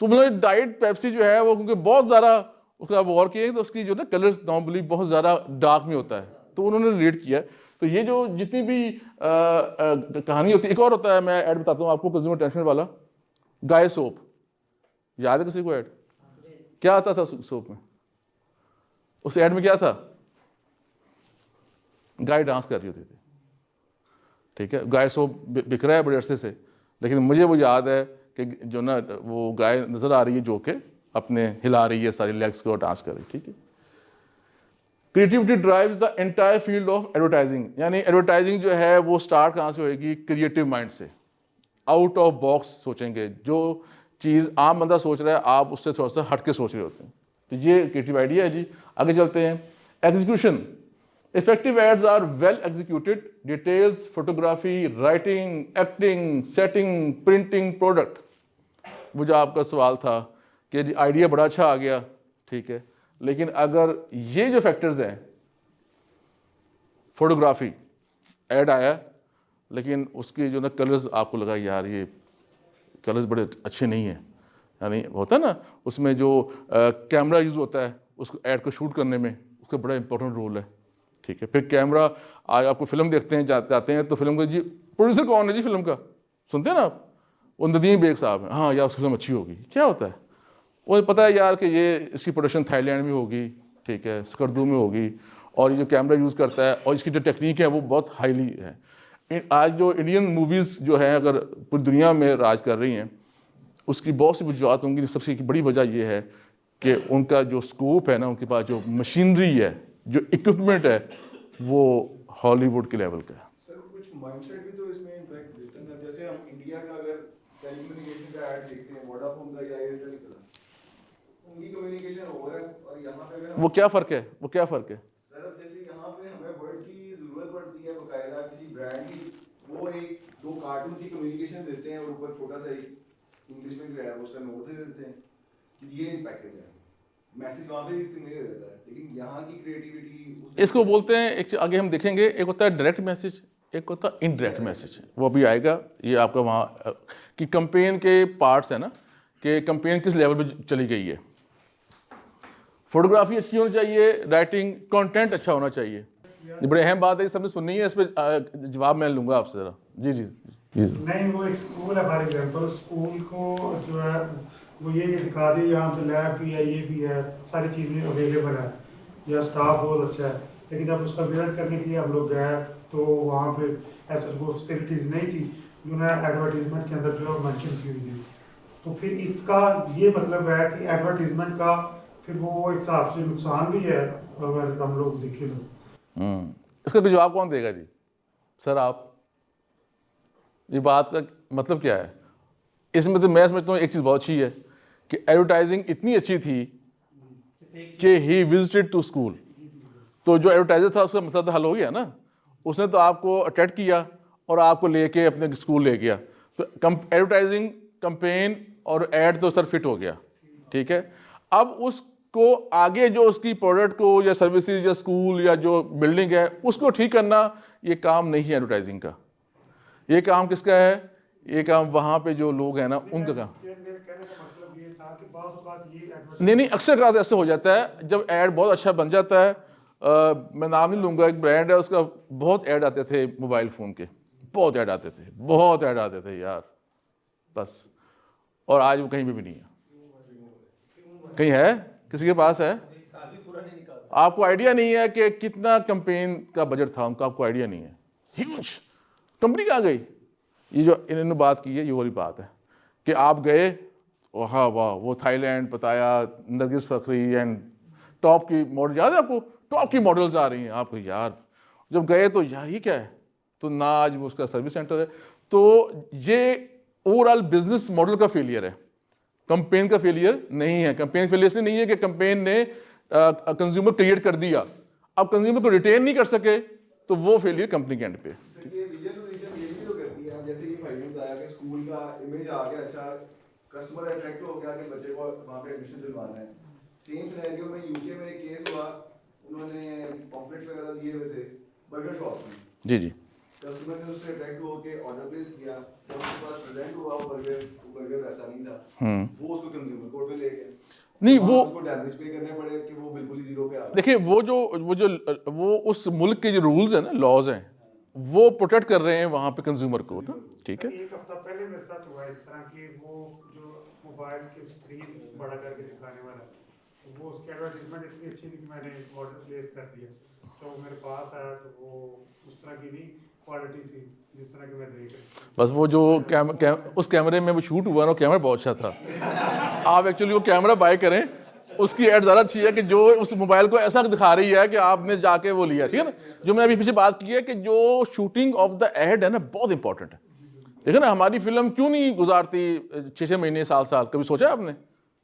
تو مطلب ڈائٹ پیپسی جو ہے وہ کیونکہ بہت زیادہ اس کا غور کیا تو اس کی جو نا کلر نارملی بہت زیادہ ڈارک میں ہوتا ہے, تو انہوں نے ریلیٹ کیا. تو یہ جو جتنی بھی کہانی ہوتی ہے, ایک اور ہوتا ہے, میں ایڈ بتاتا ہوں آپ کو, کنزیومر ٹینشن والا, گائے سوپ. یاد ہے کسی کو ایڈ؟ کیا آتا تھا سوپ میں؟ اس ایڈ میں کیا تھا, گائے ڈانس کر رہی ہوتی تھی. ٹھیک ہے, گائے سوپ بک رہا ہے بڑے عرصے سے, لیکن مجھے وہ یاد ہے کہ جو نا وہ گائے نظر آ رہی ہے جو کہ اپنے ہلا رہی ہے ساری لیگس کو, ڈانس کر رہی ہے. ٹھیک ہے, creativity drives the entire field of advertising. یعنی ایڈورٹائزنگ جو ہے وہ اسٹارٹ کہاں سے ہوئے گی, کریٹیو مائنڈ سے, آؤٹ آف باکس سوچیں گے. جو چیز عام بندہ سوچ رہا ہے آپ اس سے تھوڑا سا ہٹ کے سوچ رہے ہوتے ہیں. تو یہ کریٹیو آئیڈیا ہے جی. آگے چلتے ہیں, execution. Effective ads are well executed, details, photography, writing, acting, setting, printing, product. وہ جو آپ کا سوال تھا کہ جی آئیڈیا بڑا اچھا آ گیا, ٹھیک ہے, لیکن اگر یہ جو فیکٹرز ہیں, فوٹوگرافی ایڈ آیا لیکن اس کی جو نا کلرز آپ کو لگا یار یہ کلرز بڑے اچھے نہیں ہیں, یعنی ہوتا ہے نا اس میں جو کیمرہ یوز ہوتا ہے اس کو ایڈ کو شوٹ کرنے میں, اس کا بڑا امپورٹنٹ رول ہے, ٹھیک ہے. پھر کیمرہ, آج آپ کو فلم دیکھتے ہیں جاتے ہیں تو فلم کا جی پروڈیوسر کون ہے جی فلم کا, سنتے ہیں نا آپ, وہ ندیم بیگ صاحب ہیں, ہاں یار اس کی فلم اچھی ہوگی. کیا ہوتا ہے, وہ پتہ ہے یار کہ یہ اس کی پروڈکشن تھائی لینڈ میں ہوگی, ٹھیک ہے, سکردو میں ہوگی, اور یہ جو کیمرہ یوز کرتا ہے اور اس کی جو ٹیکنیک ہے وہ بہت ہائیلی ہے. آج جو انڈین موویز جو ہیں اگر پوری دنیا میں راج کر رہی ہیں, اس کی بہت سی وجوہات ہوں گی. سب سے بڑی وجہ یہ ہے کہ ان کا جو اسکوپ ہے نا, ان کے پاس جو مشینری ہے, جو اکوپمنٹ ہے, وہ ہالی ووڈ کے لیول کا ہے. سر کچھ مائنڈ سیٹ بھی تو اس میں امپیکٹ دیتے ہیں. جیسے ہم انڈیا کا اگر ٹیلی کمیونیکیشن کا ایڈ دیکھتے ہیں, ووڈا فون کا یا ایئرٹیل کا, ان کی کمیونیکیشن ہو رہا ہے, اور یہاں پہ اگر وہ کیا فرق ہے, وہ کیا فرق ہے؟ سر جیسے یہاں پہ ہمیں ورڈ کی ضرورت پڑتی ہے باقاعدہ کسی برانڈ کی, وہ ایک دو کارٹون کی کمیونیکیشن دیتے ہیں اور اوپر چھوٹا سا ایک انگلش میں جو ہے اس کا نوٹ دے دیتے ہیں کہ یہ پیکیج ہے, میسج وہاں پہ بھی کنوے ہو جاتا ہے. لیکن یہاں کی کریٹیوٹی اس کو بولتے ہیں, ایک آگے ہم دیکھیں گے, ایک ہوتا ہے ڈائریکٹ میسج, ایک ہوتا ہے انڈائریکٹ میسج. وہ بھی آئے گا, یہ آپ کا وہاں کہ کمپین کے پارٹس ہیں نا, کہ کمپین کس لیول پہ چلی گئی ہے. فوٹوگرافی اچھی ہونی چاہیے, رائٹنگ کنٹینٹ اچھا ہونا چاہیے. یہ بڑی اہم بات ہے, سب نے سننی ہے, اس پہ جواب میں لوں گا آپ سے ذرا. جی جی جی. نہیں, وہ ایک اسکول ہے فار ایگزامپل, اسکول کو جو ہے وہ یہ دکھا دے یہاں تو لیب بھی ہے, یہ بھی ہے, ساری چیزیں اویلیبل ہیں, یا اسٹاف بہت اچھا ہے, لیکن جب اس کا وزٹ کرنے کے لیے ہم لوگ گئے تو وہاں پہ ایسے وہ فیسلٹیز نہیں تھی جو نا ایڈورٹیزمنٹ کے اندر جو ہے مینشن کی ہوئی تھی. تو پھر اس کا یہ مطلب ہے کہ ایڈورٹیزمنٹ کا پھر وہ ایک حساب سے نقصان بھی ہے اگر ہم لوگ دیکھیں تو. اس کا جواب کون دے گا جی؟ سر آپ, یہ بات کا مطلب کیا ہے اس میں؟ تو میں سمجھتا ہوں ایک چیز بہت اچھی ہے کہ ایڈورٹائزنگ اتنی اچھی تھی کہ ہی وزٹڈ ٹو اسکول. تو جو ایڈورٹائزر تھا اس کا مسئلہ تو حل ہو گیا نا, اس نے تو آپ کو اٹیچ کیا اور آپ کو لے کے اپنے اسکول لے گیا. تو ایڈورٹائزنگ کمپین اور ایڈ تو سر فٹ ہو گیا, ٹھیک ہے. اب اس کو آگے جو اس کی پروڈکٹ کو یا سروسز یا اسکول یا جو بلڈنگ ہے اس کو ٹھیک کرنا, یہ کام نہیں ہے ایڈورٹائزنگ کا. یہ کام کس کا ہے؟ یہ کام وہاں پہ جو لوگ ہیں نا ان کا کام. میرے کہنے کا مطلب یہ تھا کہ بعض اوقات یہ نہیں, اکثر کا ایسے ہو جاتا ہے جب ایڈ بہت اچھا بن جاتا ہے. میں نام نہیں لوں گا, ایک برانڈ ہے اس کا, بہت ایڈ آتے تھے موبائل فون کے, بہت ایڈ آتے تھے, بہت ایڈ آتے تھے یار, بس. اور آج وہ کہیں پہ بھی نہیں ہے. کہیں ہے کسی کے پاس ہے؟ آپ کو آئیڈیا نہیں ہے کہ کتنا کمپین کا بجٹ تھا ان کا, آپ کو آئیڈیا نہیں ہے. ہیوج کمپنی کہاں گئی. یہ جو انہوں نے بات کی ہے یہ والی بات ہے کہ آپ گئے, ہاں واہ, وہ تھائی لینڈ بتایا, نرگس فخری اینڈ ٹاپ کی ماڈل, یاد ہے آپ کو ٹاپ کی ماڈلز آ رہی ہیں آپ کو یار. جب گئے تو یار یہ کیا ہے, تو نہ آج وہ اس کا سروس سینٹر ہے. تو یہ اوور آل بزنس ماڈل کا فیلئر ہے, کمپین کا فیلئر نہیں ہے. کمپین فیلئر اس لیے نہیں ہے کہ کمپین نے کنزیومر کریٹ کر دیا, اب کنزیومر کو ریٹین نہیں کر سکے تو وہ فیلئر کمپنی کے اینڈ پہ. جیسے یہ بھائی نے بتایا کہ اسکول کا امیج آ گیا, اچھا کسٹمر اٹریکٹ ہو گیا کہ بچے کو وہاں پہ ایڈمیشن دلوانا ہے. سیم سینیریو میں یو کے میں ایک کیس ہوا, انہوں نے پمفلٹس وغیرہ دیے ہوئے تھے برگر شاپ میں. جی جی. کسٹمر نے اس سے اٹریکٹ ہو کے آرڈر پلیس کیا, جب اس کے پاس پریزنٹ ہوا وہ برگر ویسا نہیں تھا, وہ اس کو کنزیومر کورٹ پہ لے گئے. نہیں, وہ اس کو ڈیمیج پے کرنے پڑے کہ وہ بالکل ہی زیرو پہ آ گیا. دیکھیں وہ اس ملک کے جو رولز ہیں نا, لاز ہیں, وہ پروٹیکٹ کر رہے ہیں وہاں پہ کنزیومر کو نا, ٹھیک ہے. ایک ہفتہ پہلے میرے ساتھ ہوا اس طرح کہ وہ جو موبائل کی اسکرین بڑا کر کے دکھانے والا, وہ اس کی ایڈورٹیزمنٹ اتنی اچھی تھی کہ میں نے آرڈر پلیس کر دیا. تو میرے پاس آیا تو وہ اس طرح کی نہیں کوالٹی تھی جس طرح کہ میں دیکھ رہا. بس وہ جو اس کیمرے میں وہ شوٹ ہوا نا, وہ کیمرہ بہت اچھا تھا. آپ ایکچولی وہ کیمرہ بائی کریں, اس کی ایڈ زیادہ اچھی ہے کہ جو اس موبائل کو ایسا دکھا رہی ہے کہ آپ نے جا کے وہ لیا, ٹھیک ہے نا. جو میں ابھی پیچھے بات کی ہے کہ جو شوٹنگ آف دا ایڈ ہے نا بہت امپورٹنٹ ہے. دیکھیں نا ہماری فلم کیوں نہیں گزارتی 6 مہینے سال, کبھی سوچا آپ نے؟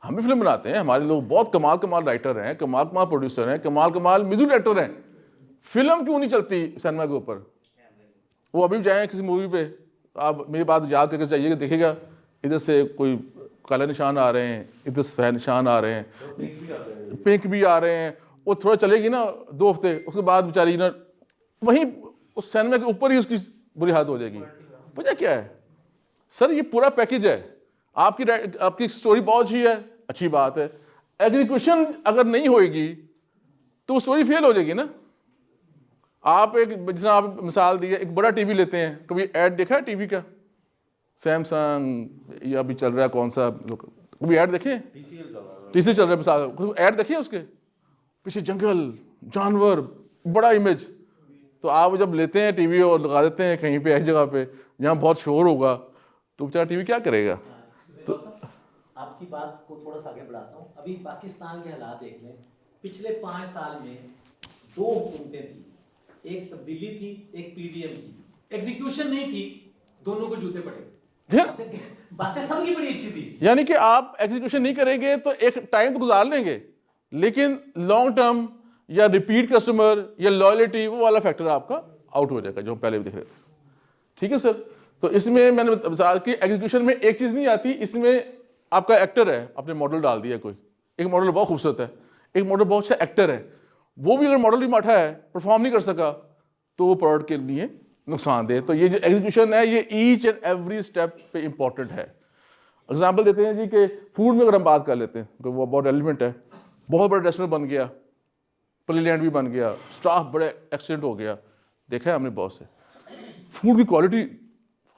ہم بھی فلم بناتے ہیں, ہمارے لوگ بہت کمال رائٹر ہیں, کمال پروڈیوسر ہیں, کمال میوزک ڈائریکٹر ہیں. فلم کیوں نہیں چلتی سینما کے اوپر؟ وہ ابھی جائیں کسی مووی پہ, آپ میری بات یاد کر کے چاہیے کہ دیکھے گا ادھر سے کوئی کالے نشان آ رہے ہیں, ادھر سفید نشان آ رہے ہیں, پنک بھی آ رہے ہیں. وہ تھوڑا چلے گی نا 2 ہفتے, اس کے بعد بیچاری نا وہیں اس سینما کے اوپر ہی اس کی بری حالت ہو جائے گی. وجہ کیا ہے سر؟ یہ پورا پیکج ہے. آپ کی اسٹوری بہت اچھی ہے, اچھی بات ہے, ایگزیکیوشن اگر نہیں ہوئے گی تو وہ اسٹوری فیل ہو جائے گی نا. آپ ایک جس طرح آپ مثال دی ہے, ایک بڑا ٹی وی لیتے ہیں, کبھی ایڈ دیکھا ہے ٹی وی کا؟ سیمسنگ یا ابھی چل رہا ہے کون سا, کبھی ایڈ دیکھیں؟ ٹی سی چل رہا ہے مثال, ایڈ دیکھیں اس کے پیچھے جنگل, جانور, بڑا امیج. تو آپ جب لیتے ہیں ٹی وی اور لگا دیتے ہیں کہیں پہ ایسی جگہ پہ جہاں بہت شور ہوگا, تو بیچارہ ٹی وی کیا کرے گا؟ تو آپ کی بات کو تھوڑا سا آگے بڑھاتا ہوں. ابھی پاکستان کے حالات دیکھ لیں, پچھلے 5 سال میں 2 حکومتیں تھیں, ایک تبدیلی تھی, ایک پی ڈی ایم تھی. ایگزیکیوشن نہیں تھی, دونوں کو جوتے پڑے. باتیں سب کی بڑی اچھی تھی. یعنی کہ آپ ایگزیکیوشن نہیں کریں گے تو ایک ٹائم تو گزار لیں گے, لیکن لانگ ٹرم یا ریپیٹ کسٹمر یا لائلٹی وہ والا فیکٹر آپ کا آؤٹ ہو جائے گا جو ہم پہلے بھی دیکھ رہے تھے. ٹھیک ہے سر؟ تو اس میں نے بتا کہ ایگزیکیوشن میں ایک چیز نہیں آتی, اس میں آپ کا ایکٹر ہے, آپ نے ماڈل ڈال دیا کوئی, ایک ماڈل بہت خوبصورت ہے, ایک ماڈل بہت اچھا ایکٹر ہے, وہ بھی اگر ماڈل بھی ماٹھا ہے, پرفارم نہیں کر سکا, تو وہ پروڈکٹ کے لیے نقصان دہ. تو یہ جو ایگزیکیوشن ہے یہ ایچ اینڈ ایوری اسٹیپ پہ امپورٹنٹ ہے. اگزامپل دیتے ہیں جی کہ فوڈ میں اگر ہم بات کر لیتے ہیں کہ وہ بہت ریلیونٹ ہے, بہت بڑا ریسٹورینٹ بن گیا, پلی لینڈ بھی بن گیا, اسٹاف بڑے ایکسیڈنٹ ہو گیا, دیکھا ہے ہم نے بہت سے. فوڈ کی کوالٹی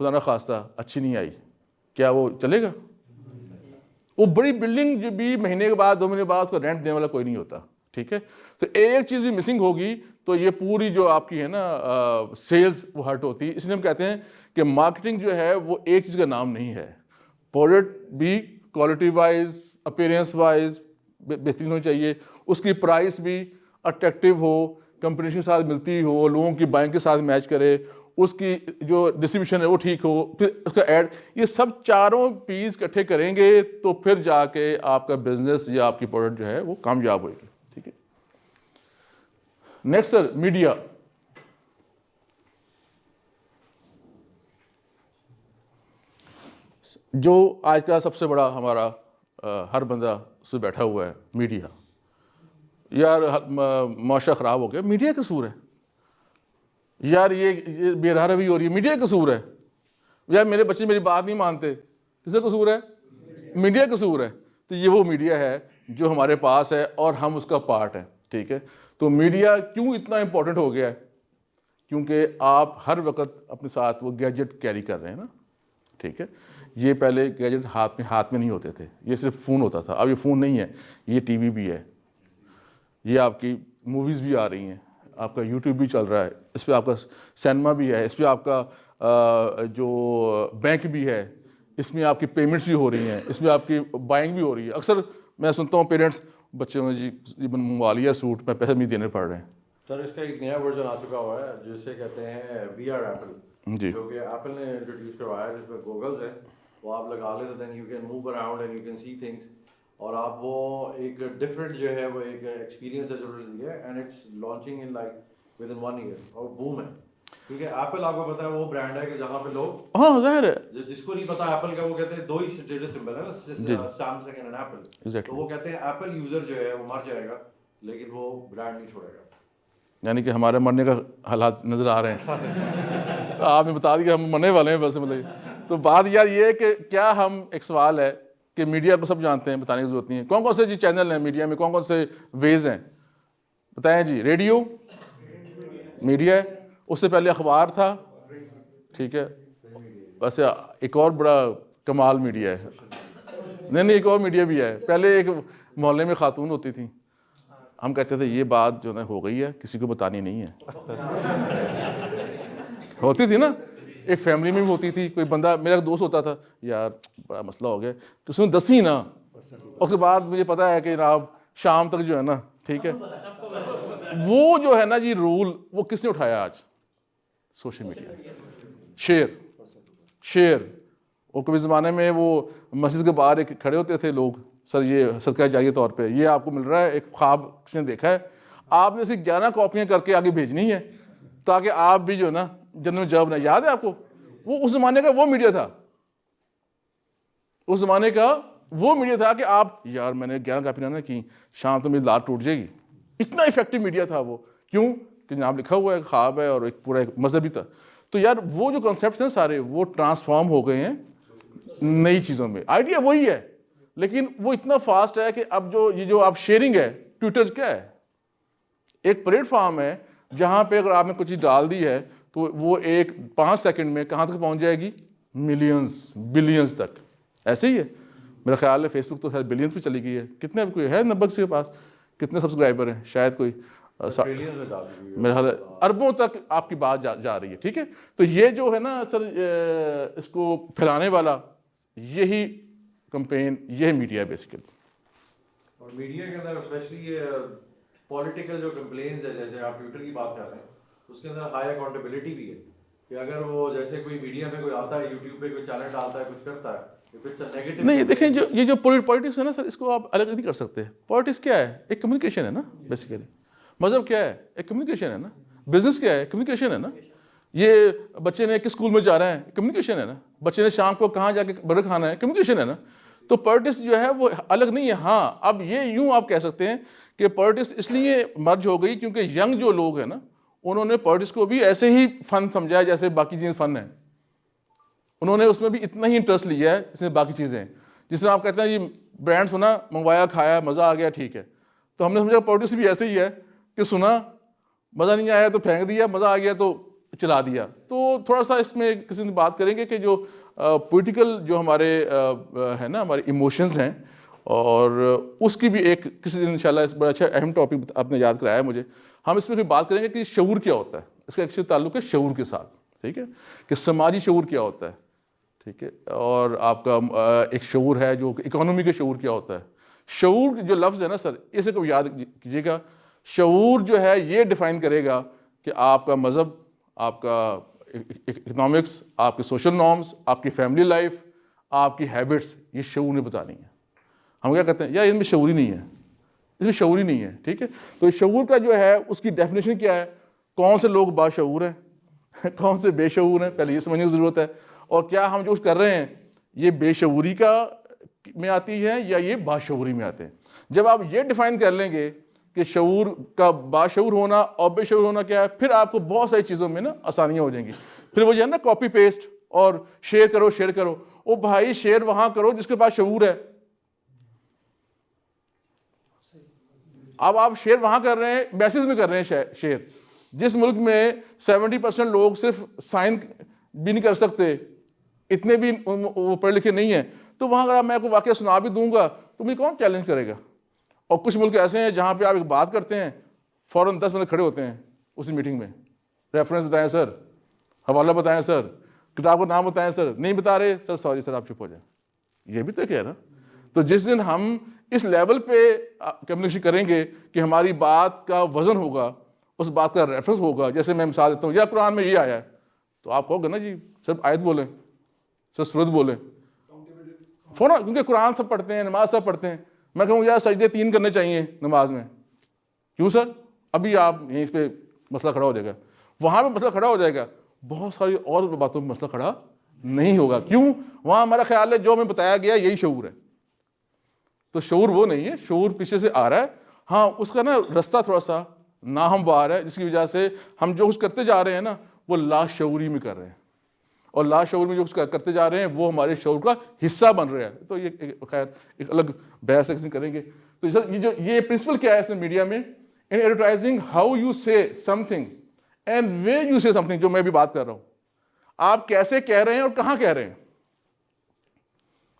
خدا نہ خواستہ اچھی نہیں آئی, کیا وہ چلے گا؟ وہ بڑی بلڈنگ جو بھی مہینے کے بعد 2 مہینے بعد اس کو رینٹ دینے والا کوئی نہیں ہوتا. ٹھیک ہے, تو ایک چیز بھی مسنگ ہوگی تو یہ پوری جو آپ کی ہے نا سیلز وہ ہرٹ ہوتی ہے. اس لیے ہم کہتے ہیں کہ مارکیٹنگ جو ہے وہ ایک چیز کا نام نہیں ہے. پروڈکٹ بھی کوالٹی وائز, اپیرنس وائز بہترین ہونی چاہیے, اس کی پرائس بھی اٹریکٹیو ہو, کمپٹیشن کے ساتھ ملتی ہو, لوگوں کی بائنگ کے ساتھ میچ کرے, اس کی جو ڈسٹریبیوشن ہے وہ ٹھیک ہو, پھر اس کا ایڈ, یہ سب چاروں پیس اکٹھے کریں گے تو پھر جا کے آپ کا بزنس یا آپ کی پروڈکٹ جو ہے وہ کامیاب ہوئے گی. ٹھیک ہے. نیکسٹ سر, میڈیا. جو آج کا سب سے بڑا ہمارا ہر بندہ اس سے بیٹھا ہوا ہے, میڈیا. یار معاشرہ خراب ہو گیا, میڈیا قصور ہے. یار یہ بے روی ہو رہی ہے, میڈیا قصور ہے. یار میرے بچے میری بات نہیں مانتے, کس کا قصور ہے؟ میڈیا قصور ہے. تو یہ وہ میڈیا ہے جو ہمارے پاس ہے اور ہم اس کا پارٹ ہیں. ٹھیک ہے. تو میڈیا کیوں اتنا امپورٹنٹ ہو گیا ہے؟ کیونکہ آپ ہر وقت اپنے ساتھ وہ گیجٹ کیری کر رہے ہیں نا. ٹھیک ہے. یہ پہلے گیجٹ ہاتھ میں نہیں ہوتے تھے, یہ صرف فون ہوتا تھا. اب یہ فون نہیں ہے, یہ ٹی وی بھی ہے, یہ آپ کی موویز بھی آ رہی ہیں, آپ کا یوٹیوب بھی چل رہا ہے, اس پہ آپ کا سینما بھی ہے, اس پہ آپ کا جو بینک بھی ہے, اس میں آپ کی پیمنٹس بھی ہو رہی ہیں, اس میں آپ کی بائنگ بھی ہو رہی ہے. اکثر میں سنتا ہوں پیرنٹس, بچوں نے جی منگوا لیا سوٹ, میں پیسے نہیں دینے پڑ رہے ہیں. سر اس کا ایک نیا ورژن آ چکا ہوا ہے جسے کہتے ہیں وی آر ایپل, جی, جو کہ ایپل نے انٹروڈیوس کروایا ہے, جس میں گوگلز ہیں, وہ آپ لگا لیتے then you can move around and you can see things, اور آپ وہ ایک ڈفرینٹ جو ہے وہ ایک ایکسپیرینس ہے جو ہے, and it's launching in like within 1 year, اور بوم ہے. کیونکہ ایپل آپ کو پتا ہے وہ برانڈ ہے کہ جہاں پہ لوگ, ہاں ظاہر ہے, جس کو نہیں پتا ایپل کا, وہ کہتے ہیں 2 ہی اسٹیٹس سمبل ہے نا, سیمسنگ اینڈ ایپل, تو وہ کہتے ہیں ایپل یوزر جو ہے وہ مر جائے گا لیکن وہ برانڈ نہیں چھوڑے گا. یعنی کہ ہمارے مرنے کا حالات نظر آ رہے ہیں. آپ نے بتا دیا ہم مرنے والے ہیں ویسے, مطلب. تو بات یار یہ ہے کہ کیا ہم, ایک سوال ہے کہ میڈیا کو سب جانتے ہیں, بتانے کی ضرورت نہیں ہے. کون کون سے جی چینل ہیں میڈیا میں, کون کون سے ویز ہیں بتائیں جی. ریڈیو میڈیا ہے, اس سے پہلے اخبار تھا. ٹھیک ہے. ویسے ایک اور بڑا کمال میڈیا ہے, نہیں ایک اور میڈیا بھی ہے. پہلے ایک محلے میں خاتون ہوتی تھیں, ہم کہتے تھے یہ بات جو ہے ہو گئی ہے, کسی کو بتانی نہیں ہے. ہوتی تھی نا, ایک فیملی میں بھی ہوتی تھی. کوئی بندہ, میرا ایک دوست ہوتا تھا, یار بڑا مسئلہ ہو گیا, تو اس نے دسی نا, اس کے بعد مجھے پتا ہے کہ جناب شام تک جو ہے نا, ٹھیک ہے, وہ جو ہے نا جی رول, وہ کس نے اٹھایا آج؟ Social media. شیئر. اور کبھی زمانے میں وہ مسجد کے باہر ایک کھڑے ہوتے تھے لوگ, سر یہ صدقہ جاریہ طور پہ یہ آپ کو مل رہا ہے, ایک خواب کسی نے دیکھا ہے, آپ نے صرف 11 کاپیاں کر کے آگے بھیجنی ہے تاکہ آپ بھی جو ہے نا جنت میں جاب نہ. یاد ہے آپ کو؟ وہ اس زمانے کا وہ میڈیا تھا, اس زمانے کا وہ میڈیا تھا کہ آپ یار میں نے 11 کاپی نہ کی شام تو میری لات ٹوٹ جائے گی. اتنا افیکٹو میڈیا تھا وہ. کیوں کہ جناب لکھا ہوا ہے خواب ہے اور ایک پورا ایک مذہبی تھا. تو یار وہ جو کنسیپٹس ہیں سارے وہ ٹرانسفارم ہو گئے ہیں نئی چیزوں میں. آئیڈیا وہی ہے لیکن وہ اتنا فاسٹ ہے کہ اب جو یہ جو آپ شیئرنگ ہے, ٹویٹر کیا ہے, ایک پلیٹ فارم ہے جہاں پہ اگر آپ نے کوئی چیز ڈال دی ہے تو وہ 5 سیکنڈ میں کہاں تک پہنچ جائے گی, ملینز بلینز تک. ایسے ہی ہے میرا خیال ہے. فیس بک تو خیر بلینز پہ چلی گئی ہے. کتنے کوئی ہے نبگ کے پاس کتنے سبسکرائبر ہیں, شاید کوئی ٹریلینز میں جا چکی ہے. میرا خیال ہے اربوں تک آپ کی بات جا رہی ہے. ٹھیک ہے, تو یہ جو ہے نا سر اس کو پھیلانے والا یہی کمپین, یہ میڈیا ہے بیسیکلی. اور میڈیا کے اندر اسپیشلی یہ پولیٹیکل جو کمپلینز ہے, جیسے آپ ٹویٹر کی بات کر رہے ہیں, اس کے اندر ہائی اکاؤنٹیبلٹی بھی ہے کہ اگر وہ جیسے کوئی میڈیا میں کوئی آتا ہے, یوٹیوب پہ کوئی چینل ڈالتا ہے, کچھ کرتا ہے, نہیں دیکھیں جو یہ جو پولیٹکس ہے نا سر, اس کو آپ الگ نہیں کر سکتے. پولیٹکس کیا ہے, ایک کمیونیکیشن ہے نا بیسیکلی. مذہب کیا ہے, ایک کمیونیکیشن ہے نا. بزنس کیا ہے, کمیونیکیشن ہے نا. یہ بچے نے کس اسکول میں جا رہے ہیں, کمیونیکیشن ہے نا. بچے نے شام کو کہاں جا کے برگر کھانا ہے, کمیونیکیشن ہے نا. تو پولیٹکس جو ہے وہ الگ نہیں ہے. ہاں اب یہ یوں آپ کہہ سکتے ہیں کہ پولیٹکس اس لیے مرج ہو گئی کیونکہ ینگ جو لوگ ہیں نا انہوں نے پولیٹکس کو بھی ایسے ہی فن سمجھا جیسے باقی چیزیں فن ہیں. انہوں نے اس میں بھی اتنا ہی انٹرسٹ لیا ہے جس میں باقی چیزیں ہیں. جس طرح آپ کہتے ہیں یہ برانڈ سنا, منگوایا, کھایا, مزہ آ گیا, ٹھیک ہے. تو ہم نے سمجھا پولیٹکس بھی ایسے ہی ہے کہ سنا, مزہ نہیں آیا تو پھینک دیا, مزہ آ گیا تو چلا دیا. تو تھوڑا سا اس میں کسی دن بات کریں گے کہ جو پولیٹیکل جو ہمارے ہے نا ہمارے ایموشنز ہیں, اور اس کی بھی ایک کسی دن انشاءاللہ اس بڑا اچھا اہم ٹاپک آپ نے یاد کرایا مجھے. ہم اس میں بھی بات کریں گے کہ شعور کیا ہوتا ہے, اس کا ایکچولی تعلق ہے شعور کے ساتھ. ٹھیک ہے, کہ سماجی شعور کیا ہوتا ہے. ٹھیک ہے, اور آپ کا ایک شعور ہے جو اکانومی کا شعور کیا ہوتا ہے. شعور جو لفظ ہے نا سر, اسے کو یاد کیجیے گا. شعور جو ہے یہ ڈیفائن کرے گا کہ آپ کا مذہب, آپ کا اکنامکس, آپ کے سوشل نارمز, آپ کی فیملی لائف, آپ کی ہیبٹس, یہ شعور نے بتانی ہے. ہم کیا کہتے ہیں یار ان میں شعور ہی نہیں ہے, اس میں شعور ہی نہیں ہے. ٹھیک ہے, تو شعور کا جو ہے اس کی ڈیفینیشن کیا ہے, کون سے لوگ باشعور ہیں, کون سے بے شعور ہیں, پہلے یہ سمجھنے کی ضرورت ہے. اور کیا ہم جو کچھ کر رہے ہیں یہ بے شعوری کا میں آتی ہے یا یہ باشعوری میں آتے ہیں. جب آپ یہ ڈیفائن کر لیں گے کہ شعور کا باشعور ہونا اور بے شعور ہونا کیا ہے, پھر آپ کو بہت ساری چیزوں میں نا آسانیاں ہو جائیں گی. پھر وہ جو ہے نا کاپی پیسٹ اور شیئر کرو. او بھائی شیئر وہاں کرو جس کے پاس شعور ہے. اب آپ شیئر وہاں کر رہے ہیں, میسیج میں کر رہے ہیں شیئر. جس ملک میں 70% لوگ صرف سائن بھی نہیں کر سکتے, اتنے بھی وہ پڑھے لکھے نہیں ہیں, تو وہاں اگر میں کوئی واقعہ سنا بھی دوں گا تو مجھے کون چیلنج کرے گا. اور کچھ ملک ایسے ہیں جہاں پہ آپ ایک بات کرتے ہیں فوراً 10 بندے کھڑے ہوتے ہیں اسی میٹنگ میں, ریفرنس بتائیں سر, حوالہ بتائیں سر, کتاب کا نام بتائیں سر, نہیں بتا رہے سر, سوری سر آپ چپ ہو جائیں. یہ بھی تو کیا ہے نا. تو جس دن ہم اس لیول پہ کمیونیکیشن کریں گے کہ ہماری بات کا وزن ہوگا, اس بات کا ریفرنس ہوگا, جیسے میں مثال دیتا ہوں یا قرآن میں یہ آیا ہے, تو آپ کہو گے نا جی سر آیت بولیں, سر سورت بولیں فوراً, کیونکہ قرآن سب پڑھتے ہیں, نماز سب پڑھتے ہیں. میں کہوں یار سجدے 3 کرنے چاہیے نماز میں, کیوں سر, ابھی آپ یہیں اس پہ مسئلہ کھڑا ہو جائے گا, وہاں پہ مسئلہ کھڑا ہو جائے گا, بہت ساری اور باتوں پہ مسئلہ کھڑا نہیں ہوگا. کیوں, وہاں ہمارا خیال ہے جو ہمیں بتایا گیا یہی شعور ہے. تو شعور وہ نہیں ہے, شعور پیچھے سے آ رہا ہے. ہاں اس کا نا رستہ تھوڑا سا ناہموار ہے, جس کی وجہ سے ہم جو کچھ کرتے جا رہے ہیں نا وہ لاشعوری میں کر رہے ہیں, اور لاشعور میں جو کچھ کرتے جا رہے ہیں وہ ہمارے شعور کا حصہ بن رہا ہے. تو یہ خیر ایک الگ بحث ہے, کریں گے. تو یہ پرنسپل کیا ہے اس میڈیا میں, in advertising how you say something and way you say some thing, جو میں بھی بات کر رہا ہوں, آپ کیسے کہہ رہے ہیں اور کہاں کہہ رہے ہیں.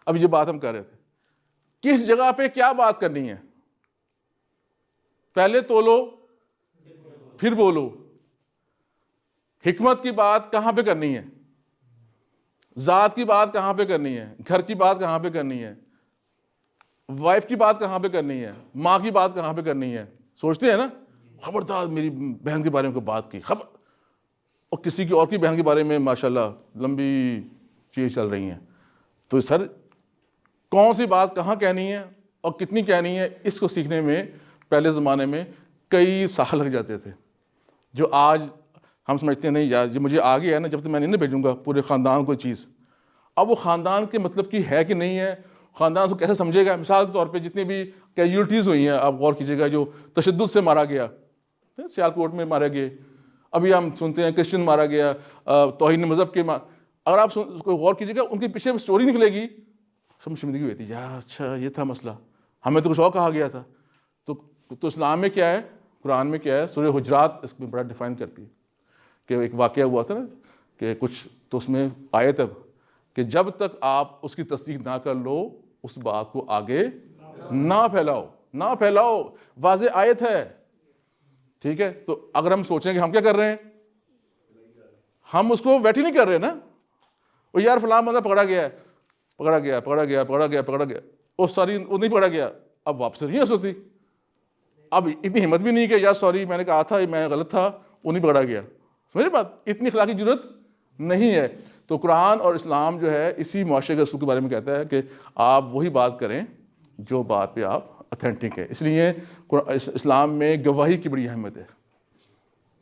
اب یہ بات ہم کر رہے تھے کس جگہ پہ کیا بات کرنی ہے, پہلے تولو پھر بولو. حکمت کی بات کہاں پہ کرنی ہے, ذات کی بات کہاں پہ کرنی ہے, گھر کی بات کہاں پہ کرنی ہے, وائف کی بات کہاں پہ کرنی ہے, ماں کی بات کہاں پہ کرنی ہے. سوچتے ہیں نا, خبردار میری بہن کے بارے میں کوئی بات کی, خبر, اور کسی کی اور کی بہن کے بارے میں ماشاءاللہ لمبی چیز چل رہی ہیں. تو سر کون سی بات کہاں کہنی ہے اور کتنی کہنی ہے, اس کو سیکھنے میں پہلے زمانے میں کئی سال لگ جاتے تھے, جو آج ہم سمجھتے ہیں نہیں یار یہ مجھے آ گیا ہے نا, جب تک میں نہیں بھیجوں گا پورے خاندان کو چیز. اب وہ خاندان کے مطلب کی ہے کہ نہیں ہے, خاندان اس کو کیسے سمجھے گا. مثال کے طور پہ جتنی بھی کیجولیٹیز ہوئی ہیں آپ غور کیجیے گا, جو تشدد سے مارا گیا, سیالکوٹ میں مارے گئے, ابھی ہم سنتے ہیں کرسچن مارا گیا, توہین مذہب کے اگر آپ اس کو غور کیجیے گا ان کے پیچھے اسٹوری نکلے گی, سب شرمندگی ہوئی تھی یار, اچھا یہ تھا مسئلہ, ہمیں تو کچھ اور کہا گیا تھا. تو اسلام میں کیا ہے, قرآن میں کیا ہے, سورہ حجرات اس میں بڑا ڈیفائن کرتی ہے کہ ایک واقعہ ہوا تھا نا کہ کچھ, تو اس میں آیت ہے کہ جب تک آپ اس کی تصدیق نہ کر لو اس بات کو آگے نہ پھیلاؤ, واضح آیت ہے. ٹھیک ہے, تو اگر ہم سوچیں کہ ہم کیا کر رہے ہیں, ہم اس کو ویٹ ہی نہیں کر رہے نا, وہ یار فلاں بندہ پکڑا گیا, وہ سوری وہ نہیں پکڑا گیا, اب واپس نہیں ہو سکتی, اب اتنی ہمت بھی نہیں کہ یار سوری میں نے کہا تھا میں غلط تھا, وہ نہیں پکڑا گیا. سمجھ بات, اتنی اخلاقی ضرورت نہیں ہے. تو قرآن اور اسلام جو ہے اسی معاشرے کے اصول کے بارے میں کہتا ہے کہ آپ وہی بات کریں جو بات پہ آپ اتھینٹک ہے. اس لیے اسلام میں گواہی کی بڑی اہمیت ہے.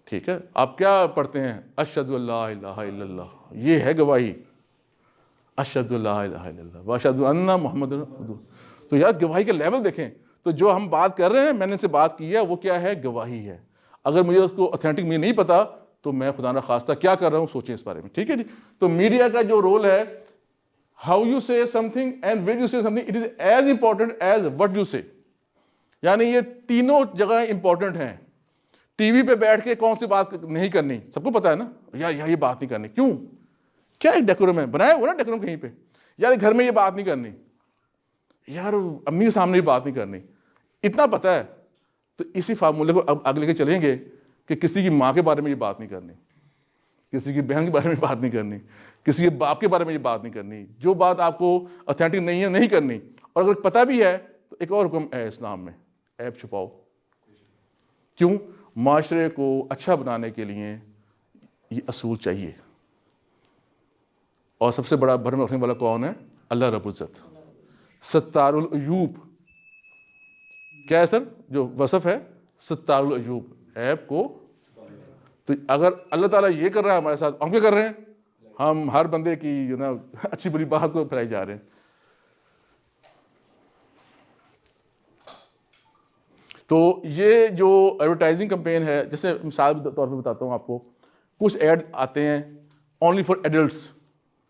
ٹھیک ہے, آپ کیا پڑھتے ہیں, اشہد ان لا الہ الا اللہ, یہ ہے گواہی, اشہد ان لا الہ الا اللہ واشہد ان محمد رسول. تو یار گواہی کا لیول دیکھیں, تو جو ہم بات کر رہے ہیں, میں نے سے بات کی ہے, وہ کیا ہے, گواہی ہے. اگر مجھے اس کو اتھینٹک مجھے نہیں پتا تو میں خدا نہ خواستہ کیا کر رہا ہوں, سوچیں اس بارے میں. ٹھیک ہے جی. تو میڈیا کا جو رول ہے, how you say something and where you say something, it is as important as what you say. یعنی یہ تینوں جگہیں امپورٹنٹ ہیں. ٹی وی پہ بیٹھ کے کون سی بات نہیں کرنی, سب کو پتا ہے نا, یا یہ بات نہیں کرنی, کیوں, کیا ایک ڈیکورم ہے, بنایا ہوا نا ڈیکورم کہیں پہ, یار گھر میں یہ بات نہیں کرنی, یار امی کے سامنے یہ بات نہیں کرنی, اتنا پتا ہے. تو اسی فارمولے کو اب آگے لے کے چلیں گے کہ کسی کی ماں کے بارے میں یہ بات نہیں کرنی, کسی کی بہن کے بارے میں بات نہیں کرنی, کسی کے باپ کے بارے میں یہ بات نہیں کرنی. جو بات آپ کو اتھینٹک نہیں ہے نہیں کرنی. اور اگر پتہ بھی ہے تو ایک اور حکم ہے اسلام میں, عیب چھپاؤ. کیوں, معاشرے کو اچھا بنانے کے لیے یہ اصول چاہیے. اور سب سے بڑا بھرم رکھنے والا کون ہے, اللہ رب العزت. ستار العیوب کیا ہے سر, جو وصف ہے ستار العیوب, عیب کو. تو اگر اللہ تعالیٰ یہ کر رہا ہے ہمارے ساتھ, ہم کیا کر رہے ہیں, ہم ہر بندے کی اچھی بری بات کو پھیلائی جا رہے ہیں. تو یہ جو ایڈورٹائزنگ کمپین ہے, جیسے مثال کے طور پہ بتاتا ہوں آپ کو, کچھ ایڈ آتے ہیں اونلی فار ایڈلٹس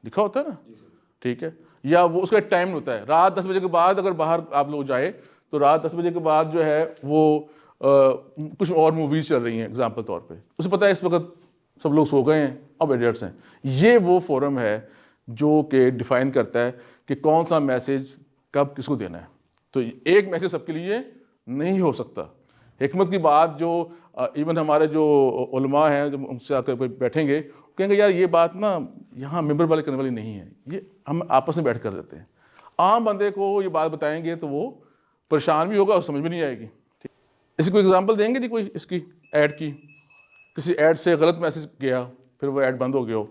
لکھا ہوتا ہے نا, ٹھیک ہے, یا وہ اس کا ٹائم ہوتا ہے رات 10 بجے کے بعد, اگر باہر آپ لوگ جائے تو رات 10 بجے کے بعد جو ہے وہ کچھ اور موویز چل رہی ہیں اگزامپل طور پہ, اسے پتہ ہے اس وقت سب لوگ سو گئے ہیں, اب ایڈلٹس ہیں. یہ وہ فورم ہے جو کہ ڈیفائن کرتا ہے کہ کون سا میسج کب کس کو دینا ہے. تو ایک میسج سب کے لیے نہیں ہو سکتا. حکمت کی بات جو ایون ہمارے جو علماء ہیں جب ان سے آ کر بیٹھیں گے, کہیں گے یار یہ بات نا یہاں ممبر والے کرنے والی نہیں ہے, یہ ہم آپس میں بیٹھ کر دیتے ہیں. عام بندے کو یہ بات بتائیں گے تو وہ پریشان بھی ہوگا اور سمجھ میں نہیں آئے گی. اس کی کوئی اگزامپل دیں گے جی, کوئی اس کی ایڈ کی, کسی ایڈ سے غلط میسج گیا پھر وہ ایڈ بند ہو گیا ہو.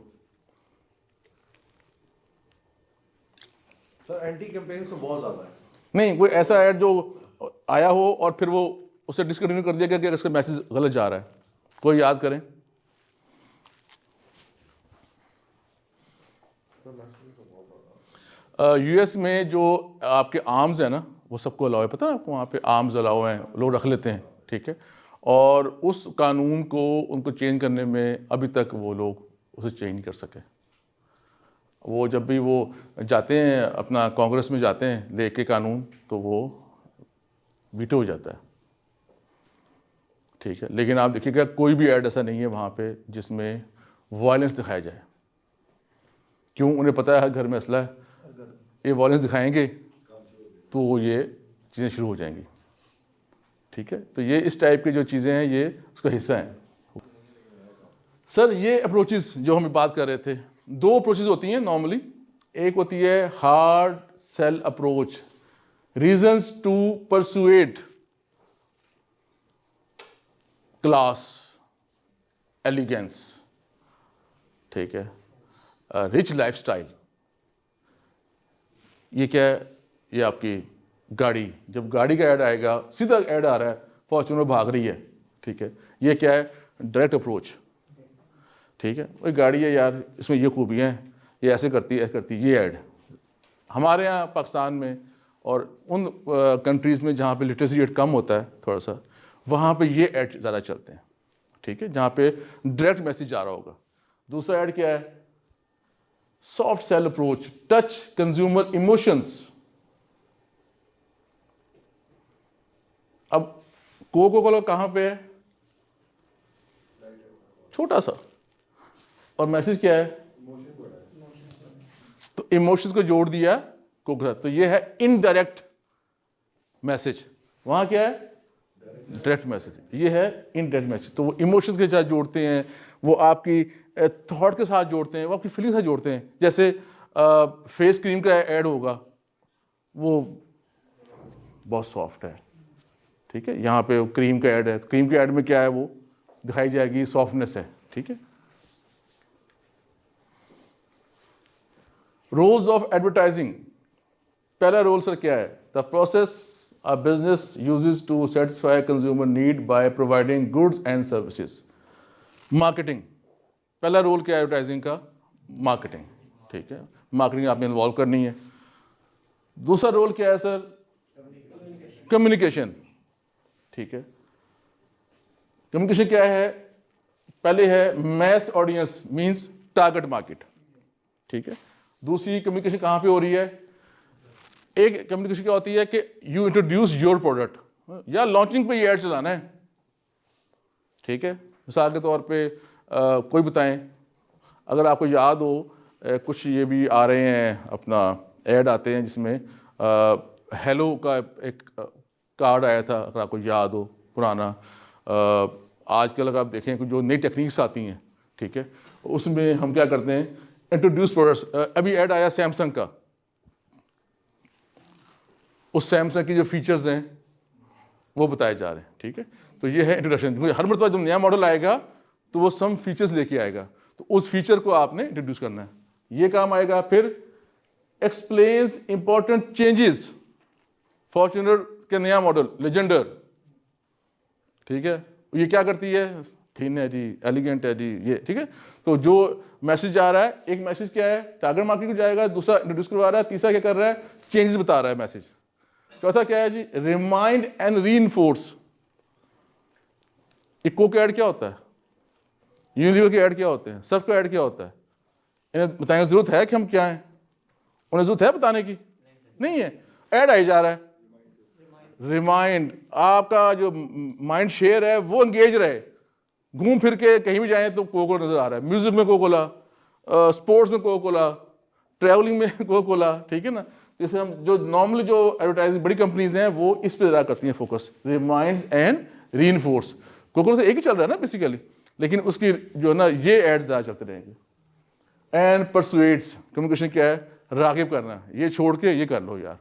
سر اینٹی کیمپینس تو بہت زیادہ ہے. نہیں, کوئی ایسا ایڈ جو آیا ہو اور پھر وہ اسے ڈسکنٹینیو کر دیا گیا کہ اس کا میسج غلط جا رہا ہے, کوئی یاد کریں. یو ایس میں جو آپ کے آرمز ہیں نا وہ سب کو الاؤ ہے, پتہ ہے آپ کو, وہاں پہ آرمز الاؤ ہیں, لوگ رکھ لیتے ہیں. ٹھیک ہے, اور اس قانون کو ان کو چینج کرنے میں ابھی تک وہ لوگ اسے چینج نہیں کر سکے. وہ جب بھی وہ جاتے ہیں اپنا کانگریس میں جاتے ہیں لے کے قانون, تو وہ ویٹو ہو جاتا ہے. ٹھیک ہے, لیکن آپ دیکھیے گا کوئی بھی ایڈ ایسا نہیں ہے وہاں پہ جس میں وائلنس دکھایا جائے. کیوں, انہیں پتہ ہے ہر گھر میں اسلحہ ہے, یہ وائلنس دکھائیں گے تو یہ چیزیں شروع ہو جائیں گی. ٹھیک ہے, تو یہ اس ٹائپ کی جو چیزیں ہیں یہ اس کا حصہ ہیں. سر یہ اپروچز جو ہم بات کر رہے تھے, 2 اپروچز ہوتی ہیں نارملی. ایک ہوتی ہے hard sell approach, reasons to persuade, class, elegance. ٹھیک ہے, رچ لائف سٹائل. یہ کیا ہے, یہ آپ کی گاڑی, جب گاڑی کا ایڈ آئے گا, سیدھا ایڈ آ رہا ہے فارچونر بھاگ رہی ہے. ٹھیک ہے, یہ کیا ہے, ڈائریکٹ اپروچ. ٹھیک ہے, وہی گاڑی ہے یار, اس میں یہ خوبیاں ہیں, یہ ایسے کرتی ہے ایسے کرتی ہے, یہ ایڈ. ہمارے یہاں پاکستان میں اور ان کنٹریز میں جہاں پہ لٹریسی ریٹ کم ہوتا ہے تھوڑا سا, وہاں پہ یہ ایڈ زیادہ چلتے ہیں, ٹھیک ہے, جہاں پہ ڈائریکٹ میسیج آ رہا ہوگا. دوسرا ایڈ کیا ہے, soft cell approach, touch consumer emotions. اب کوکو کولا کہاں پہ ہے, چھوٹا سا, اور میسج کیا ہے, تو ایموشنز کو جوڑ دیا کوکو, تو یہ ہے انڈائریکٹ میسج. وہاں کیا ہے, ڈائریکٹ میسج, یہ ہے انڈائریکٹ میسج. تو وہ ایموشنز کے ساتھ جوڑتے ہیں, وہ آپ کی تھاٹ کے ساتھ جوڑتے ہیں, وہ آپ کی فیلنگ کے ساتھ جوڑتے ہیں. جیسے فیس کریم کا ایڈ ہوگا, وہ بہت سافٹ ہے, ٹھیک ہے, یہاں پہ کریم کا ایڈ ہے, کریم کے ایڈ میں کیا ہے, وہ دکھائی جائے گی سافٹنیس ہے, ٹھیک ہے. Rules of advertising. پہلا رول سر کیا ہے, the process a business uses to satisfy consumer need by providing goods and services. Marketing, پہلا رول کیا ہے ایڈورٹائزنگ کا, مارکیٹنگ, ٹھیک ہے, مارکیٹنگ آپ نے انوالو کرنی ہے. دوسرا رول کیا ہے سر, کمیونیکیشن, ٹھیک ہے. کمیونیکیشن کیا ہے, پہلے ہے mass audience means target market, ٹھیک ہے. دوسری کمیونیکیشن کہاں پہ ہو رہی ہے, ایک کمیونیکیشن کیا ہوتی ہے کہ یو انٹروڈیوس یور پروڈکٹ, یا لانچنگ پہ یہ ایڈ چلانا ہے, ٹھیک ہے. مثال کے طور پہ کوئی بتائیں, اگر آپ کو یاد ہو, کچھ یہ بھی آ رہے ہیں اپنا ایڈ آتے ہیں جس میں ہیلو کا ایک کارڈ آیا تھا, اگر آپ کو یاد ہو پرانا. آج کل اگر آپ دیکھیں کہ جو نئی ٹیکنیکس آتی ہیں, ٹھیک ہے, اس میں ہم کیا کرتے ہیں, انٹروڈیوس پروڈکٹس. ابھی ایڈ آیا سیمسنگ کا, اس سیمسنگ کی جو فیچرز ہیں وہ بتائے جا رہے ہیں, ٹھیک ہے. تو یہ ہے انٹروڈکشن. ہر مرتبہ جب نیا ماڈل آئے گا تو وہ سم فیچرز لے کے آئے گا, تو اس فیچر کو آپ نے انٹروڈیوس کرنا ہے, یہ کام آئے گا. پھر ایکسپلینز امپورٹنٹ چینجز, فارچونر کے نیا ماڈل لیجنڈر, ٹھیک ہے, یہ کیا کرتی ہے, تھن ہے جی, ایلیگنٹ ہے جی, یہ ٹھیک ہے. تو جو میسج آ رہا ہے, ایک میسج کیا ہے, ٹارگٹ مارکیٹ کو جائے گا, دوسرا انٹروڈیوس کروا رہا ہے, تیسرا کیا کر رہا ہے, چینجز بتا رہا ہے میسج. چوتھا کیا ہے جی, ریمائنڈ اینڈ ری انفورس. اکو کا ایڈ کیا ہوتا ہے, یونیلیور کے ایڈ کیا ہوتے ہیں, سرف کا ایڈ کیا ہوتا ہے, انہیں بتانے کی ضرورت ہے کہ ہم کیا ہیں, انہیں ضرورت ہے بتانے کی, نہیں ہے, ایڈ آئی جا رہا ہے. ریمائنڈ, آپ کا جو مائنڈ شیئر ہے وہ انگیج رہے, گھوم پھر کے کہیں بھی جائیں تو کوکو نظر آ رہا ہے, میوزک میں کوکولا, اسپورٹس میں کوکولا, ٹریولنگ میں کوکولا, ٹھیک ہے نا. جیسے ہم جو نارملی جو ایڈورٹائزنگ بڑی کمپنیز ہیں وہ اس پہ زیادہ کرتی ہیں focus, remind and reinforce. Coca Cola سے ایک ہی چل رہا ہے نا بیسیکلی, لیکن اس کی جو ہے نا یہ ایڈ زیادہ چلتے رہیں گے. اینڈ پرسویٹس, کمیونیکیشن کیا ہے, راغب کرنا, یہ چھوڑ کے یہ کر لو یار,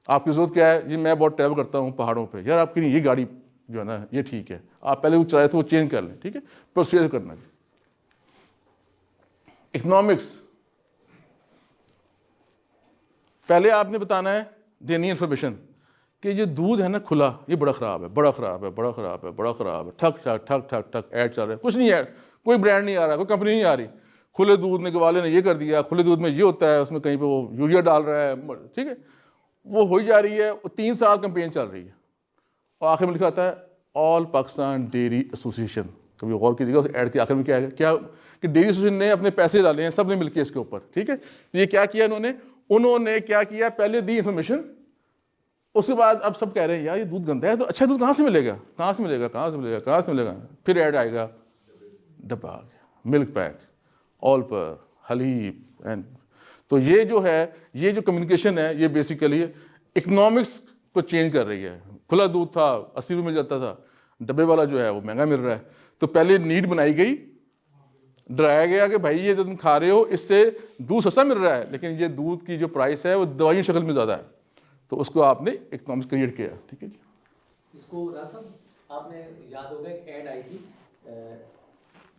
آپ کی ضرورت کیا ہے جی, میں بہت ٹریول کرتا ہوں پہاڑوں پہ, یار آپ کی نہیں یہ گاڑی جو ہے نا یہ ٹھیک ہے, آپ پہلے وہ چلائے تھے وہ چینج کر لیں, ٹھیک ہے. پرسویٹ کرنا. اکنامکس, پہلے آپ نے بتانا ہے, دینی انفارمیشن کہ یہ دودھ ہے نا کھلا, یہ بڑا خراب ہے, بڑا خراب ہے, بڑا خراب ہے, بڑا خراب ہے, ٹھک ٹھک ٹھک ٹھک ٹھک ایڈ چل رہا ہے, کچھ نہیں ہے, کوئی برانڈ نہیں آ رہا, کوئی کمپنی نہیں آ رہی, کھلے دودھ نے والے نے یہ کر دیا, کھلے دودھ میں یہ ہوتا ہے, اس میں کہیں پہ وہ یوریا ڈال رہا ہے, ٹھیک ہے, وہ ہو جا رہی ہے, 3 سال کمپین چل رہی ہے, اور آخر میں لکھا آتا ہے آل پاکستان ڈیری ایسوسیشن. کبھی غور کیجیے گا اس ایڈ کے آخر میں کیا ہے, کیا کہ ڈیری ایسوسیشن نے اپنے پیسے ڈالے ہیں سب نے مل کے اس کے اوپر, ٹھیک ہے. تو یہ کیا کیا انہوں نے کیا کیا, پہلے دی انفارمیشن, اس کے بعد اب سب کہہ رہے ہیں یار یہ دودھ گندا ہے, تو اچھا دودھ کہاں سے ملے گا, کہاں سے ملے گا, کہاں سے ملے گا, کہاں سے ملے گا, پھر ایڈ آئے گا ڈبہ آ گیا, milk pack, all per, حلیب. And تو یہ جو ہے, یہ جو کمیونیکیشن ہے یہ بیسیکلی اکنامکس کو چینج کر رہی ہے. کھلا دودھ تھا 80 روپے مل جاتا تھا, ڈبے والا جو ہے وہ مہنگا مل رہا ہے. تو پہلے نیڈ بنائی گئی, ڈرایا گیا کہ بھائی یہ جو تم کھا رہے ہو اس سے دودھ سستا مل رہا ہے, لیکن یہ دودھ کی جو پرائس ہے وہ دوائیوں شکل میں زیادہ ہے, تو اس کو آپ نے اکنامکس کریٹ کیا, ٹھیک ہے جی. اس کو راسم آپ نے یاد ہوگا ایک ایڈ آئی تھی,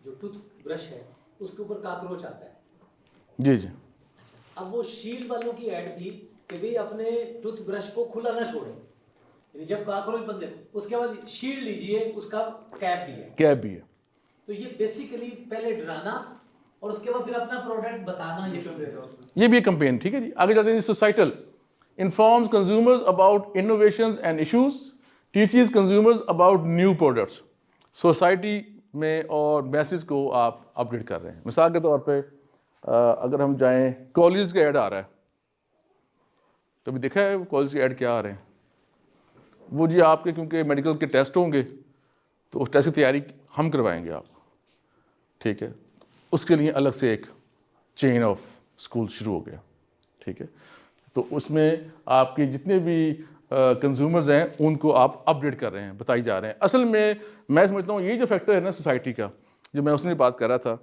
جو ٹوتھ برش ہے اس کے اوپر کاکروچ آتا ہے. جی جی. اب وہ شیلڈ والوں کی ایڈ تھی کہ بھئی اپنے ٹوتھ برش کو کھلا نہ چھوڑیں, یعنی جب کاکروچ بندے, اس کے بعد شیلڈ لیجئے, اس کا کیپ بھی ہے. کیپ بھی ہے. تو یہ بیسیکلی پہلے ڈرانا اور اس کے بعد پھر اپنا پروڈکٹ بتانا یہ بھی ایک کمپین. ٹھیک ہے جی. آگے جاتے ہیں societal. Informs consumers about innovations and issues, teaches consumers about new products. Society میں اور میسج کو آپ اپڈیٹ کر رہے ہیں. مثال کے طور پہ اگر ہم جائیں, کالج کا ایڈ آ رہا ہے, کبھی دیکھا ہے کالج کے ایڈ کیا آ رہے ہیں؟ وہ جی آپ کے کیونکہ میڈیکل کے ٹیسٹ ہوں گے تو اس ٹیسٹ کی تیاری ہم کروائیں گے آپ. ٹھیک ہے, اس کے لیے الگ سے ایک چین آف اسکول شروع ہو گیا. ٹھیک ہے, تو اس میں آپ کے جتنے بھی کنزیومرز ہیں ان کو آپ اپڈیٹ کر رہے ہیں, بتائی جا رہے ہیں. اصل میں سمجھتا ہوں یہ جو فیکٹر ہے نا سوسائٹی کا, جو میں اس نے بات کر رہا تھا,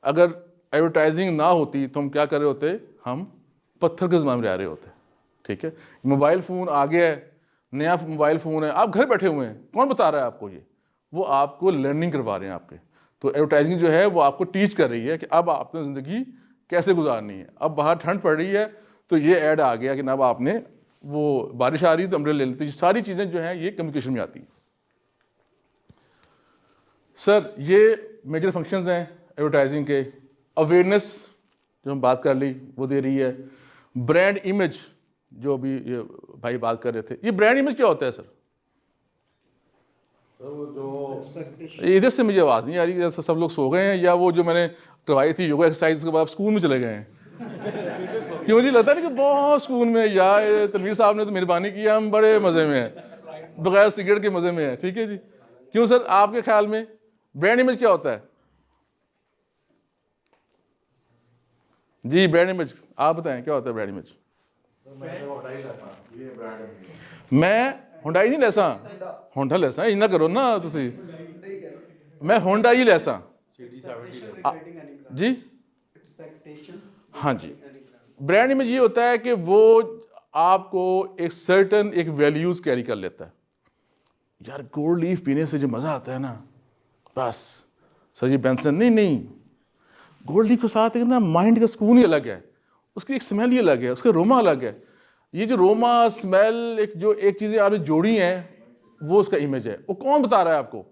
اگر ایڈورٹائزنگ نہ ہوتی تو ہم کیا کر رہے ہوتے, ہم پتھر کے زمانے میں رہ رہے ہوتے. ٹھیک ہے, موبائل فون آ گیا ہے, نیا موبائل فون ہے, آپ گھر بیٹھے ہوئے ہیں, کون بتا رہا ہے آپ کو یہ؟ وہ آپ کو لرننگ کروا رہے ہیں آپ کے. تو ایڈورٹائزنگ جو ہے وہ آپ کو ٹیچ کر رہی ہے کہ اب آپ نے زندگی کیسے گزارنی ہے. اب باہر ٹھنڈ پڑ رہی ہے تو یہ ایڈ آ گیا کہ اب آپ نے, وہ بارش آ رہی ہے تو امبریلا لے لیتے. یہ ساری چیزیں جو ہیں یہ کمیونیکیشن میں آتی ہیں. سر یہ میجر فنکشنز ہیں ایڈورٹائزنگ کے. اویئرنیس جو ہم بات کر لی وہ دے رہی ہے. برانڈ امیج جو ابھی یہ بھائی بات کر رہے تھے, یہ برانڈ امیج کیا ہوتا ہے سر؟ ادھر سے مجھے آواز نہیں آ رہی, سب لوگ سو گئے ہیں یا وہ جو میں نے کروائی تھی یوگا ایکسرسائز کے بعد اسکول میں چلے گئے ہیں؟ کیوں مجھے لگتا ہے نا کہ بہت اسکول میں, یا تنویر صاحب نے تو مہربانی کی, ہم بڑے مزے میں ہیں, بغیر سگریٹ کے مزے میں ہیں. ٹھیک ہے جی. کیوں سر آپ کے خیال میں برانڈ امیج کیا ہوتا ہے؟ جی برانڈ امیج آپ بتائیں کیا ہوتا ہے برانڈ امیج؟ میں ہونڈائی نہیں لیسا, ہونڈا لیسا ای نہ کرو نا تسی, میں ہونڈا ہی لیسا. جی ہاں جی. برانڈ امیج یہ ہوتا ہے کہ وہ آپ کو ایک سرٹن ایک ویلیوز کیری کر لیتا ہے. یار گولڈ لیف پینے سے جو مزہ آتا ہے نا, بس سر جی بینسن نہیں, گولڈ لیف کے ساتھ ایک نا مائنڈ کا سکون ہی الگ ہے, اس کی ایک اسمیل ہی الگ ہے, اس کا روما الگ ہے. یہ جو روما اسمیل ایک چیزیں آپ نے جوڑی ہیں وہ اس کا امیج ہے. وہ کون بتا رہا ہے آپ کو؟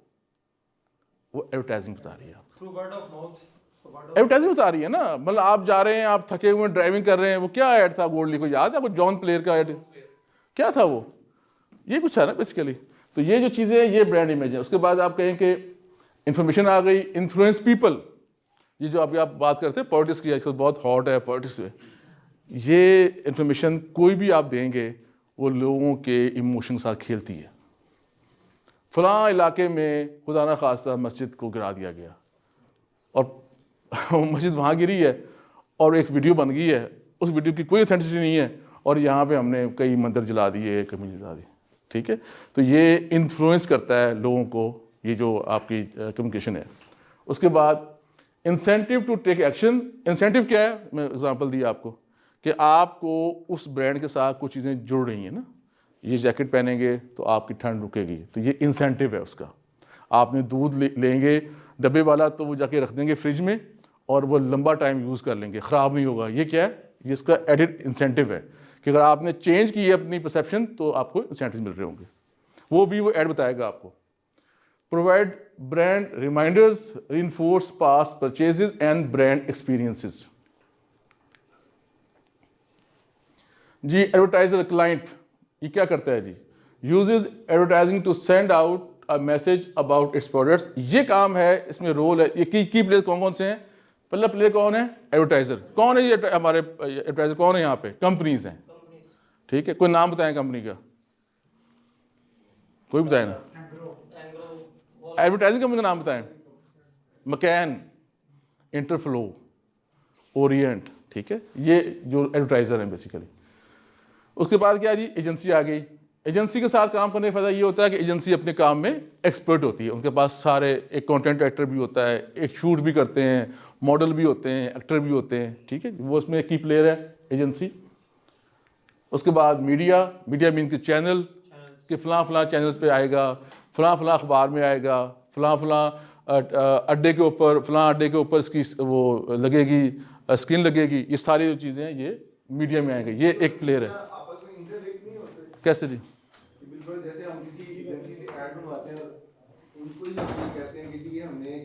وہ ایڈورٹائزنگ بتا رہی ہے. ایڈورٹائزنگ بتا رہی ہے نا. مطلب آپ جا رہے ہیں, آپ تھکے ہوئے ڈرائیونگ کر رہے ہیں, وہ کیا ایڈ تھا گولڈ لیف کو یاد ہے آپ کو؟ جان پلیئر کا ایڈ کیا تھا وہ؟ یہ کچھ ہے نا بیسیکلی. تو یہ جو چیزیں ہیں یہ برانڈ امیج ہے. اس کے بعد آپ کہیں کہ انفارمیشن آ گئی, انفلوئنس پیپل. یہ جو ابھی آپ بات کرتے ہیں پالیٹکس کی, آج کل بہت ہاٹ ہے پالیٹکس میں. یہ انفارمیشن کوئی بھی آپ دیں گے وہ لوگوں کے ایموشن کے ساتھ کھیلتی ہے. فلاں علاقے میں خدا نہ خواستہ مسجد کو گرا دیا گیا اور مسجد وہاں گری ہے اور ایک ویڈیو بن گئی ہے, اس ویڈیو کی کوئی اتھینٹسٹی نہیں ہے, اور یہاں پہ ہم نے کئی مندر جلا دیے, کمی جلا دی. ٹھیک ہے, تو یہ انفلوئنس کرتا ہے لوگوں کو, یہ جو آپ کی کمیونیکیشن ہے. اس کے بعد incentive to take action. Incentive کیا ہے؟ میں اگزامپل دی آپ کو کہ آپ کو اس برانڈ کے ساتھ کچھ چیزیں جڑ رہی ہیں نا, یہ جیکٹ پہنیں گے تو آپ کی ٹھنڈ رکے گی, تو یہ انسینٹیو ہے اس کا. آپ نے دودھ لیں گے ڈبے والا تو وہ جا کے رکھ دیں گے فریج میں اور وہ لمبا ٹائم یوز کر لیں گے, خراب نہیں ہوگا. یہ کیا ہے؟ یہ اس کا ایڈڈ انسینٹیو ہے کہ اگر آپ نے چینج کی ہے اپنی پرسیپشن تو آپ کو انسینٹیو مل رہے ہوں گے. وہ بھی وہ ایڈ بتائے گا آپ کو. Provide brand reminders, reinforce past purchases and brand experiences. جی ایڈورٹائزر کلائنٹ یہ کیا کرتا ہے جی؟ Uses advertising to send out a message about its products. یہ کام ہے, اس میں رول ہے. یہ کی پلیئر کون سے ہیں؟ پہلا پلیئر کون ہے؟ ایڈورٹائزر. کون ہے یہ ہمارے ایڈورٹائزر کون ہے یہاں پہ؟ کمپنیز ہیں. ٹھیک ہے, کوئی نام بتائیں کمپنی کا, کوئی بتائیں نا. ایڈورٹائزنگ کمپنی کا نام بتائیں. مکین, انٹرفلو, اورینٹ. ٹھیک ہے, یہ جو ایڈورٹائزر ہیں بیسیکلی. اس کے بعد کیا جی؟ ایجنسی آ گئی. ایجنسی کے ساتھ کام کرنے کا فائدہ یہ ہوتا ہے کہ ایجنسی اپنے کام میں ایکسپرٹ ہوتی ہے. ان کے پاس سارے, ایک کانٹینٹ ایکٹر بھی ہوتا ہے, ایک شوٹ بھی کرتے ہیں, ماڈل بھی ہوتے ہیں, ایکٹر بھی ہوتے ہیں. ٹھیک ہے, وہ اس میں ایک کی پلیئر ہے ایجنسی. اس کے بعد میڈیا. میڈیا مین کے چینل, کہ فلاں فلاں چینلز پہ آئے گا, فلاں فلاں اخبار میں آئے گا, فلاں فلاں اڈے کے اوپر, فلاں اڈے کے اوپر اس کی وہ لگے گی, اسکرین لگے گی. یہ ساری جو چیزیں ہیں یہ میڈیا میں آئیں گے. یہ ایک پلیئر ہے. آپس میں انٹرلیکٹ نہیں ہوتے کیسے جی؟ بالکل جیسے ہم کسی ایجنسی سے ایڈ بنواتے ہیں, ان کو ہی کہتے ہیں کہ جی یہ ہم نے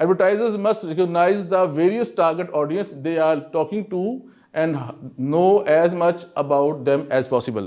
Advertisers must recognize the various target audience they are talking to and know as much about them as possible.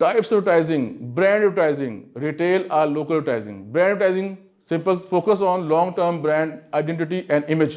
Types of advertising, brand advertising, retail or local advertising. Brand advertising, simple, focus on long-term brand identity and image.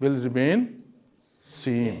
will remain same.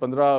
15,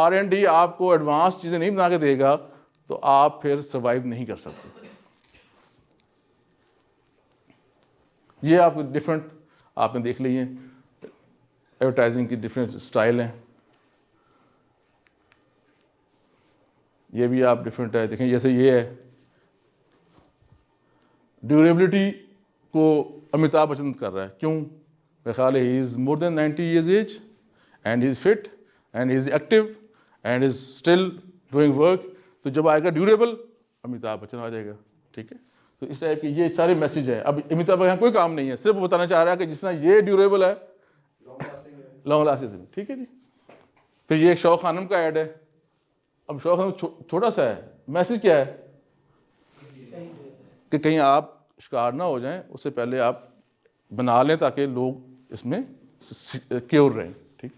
R&D آپ کو advance چیزیں نہیں بنا کے دے گا تو آپ پھر survive نہیں کر سکتے. یہ آپ ڈفرینٹ آپ نے دیکھ لی ہیں ایڈورٹائزنگ کی ڈفرینٹ اسٹائل ہیں. یہ بھی آپ ڈفرینٹ ہے دیکھیں, جیسے یہ ہے ڈیوریبلٹی کو امیتابھ بچن کر رہا ہے. کیوں؟ میرے خیال ہے he is more than 90 years age and he is fit and he is active and is still doing work. تو جب آئے گا ڈیوریبل امیتابھ بچن آ جائے گا. ٹھیک ہے, تو اس ٹائپ کی یہ سارے میسج ہے. اب امیتابھ بچن کوئی کام نہیں ہے, صرف وہ بتانا چاہ رہا ہے کہ جس طرح یہ ڈیوریبل ہے لانگ لاسٹنگ. ٹھیک ہے جی. پھر یہ ایک شوق خانم کا ایڈ ہے. اب شوق خانم چھوٹا سا ہے, میسج کیا ہے کہ کہیں آپ شکار نہ ہو جائیں, اس سے پہلے آپ بنا لیں تاکہ لوگ اس میں کیور رہیں. ٹھیک,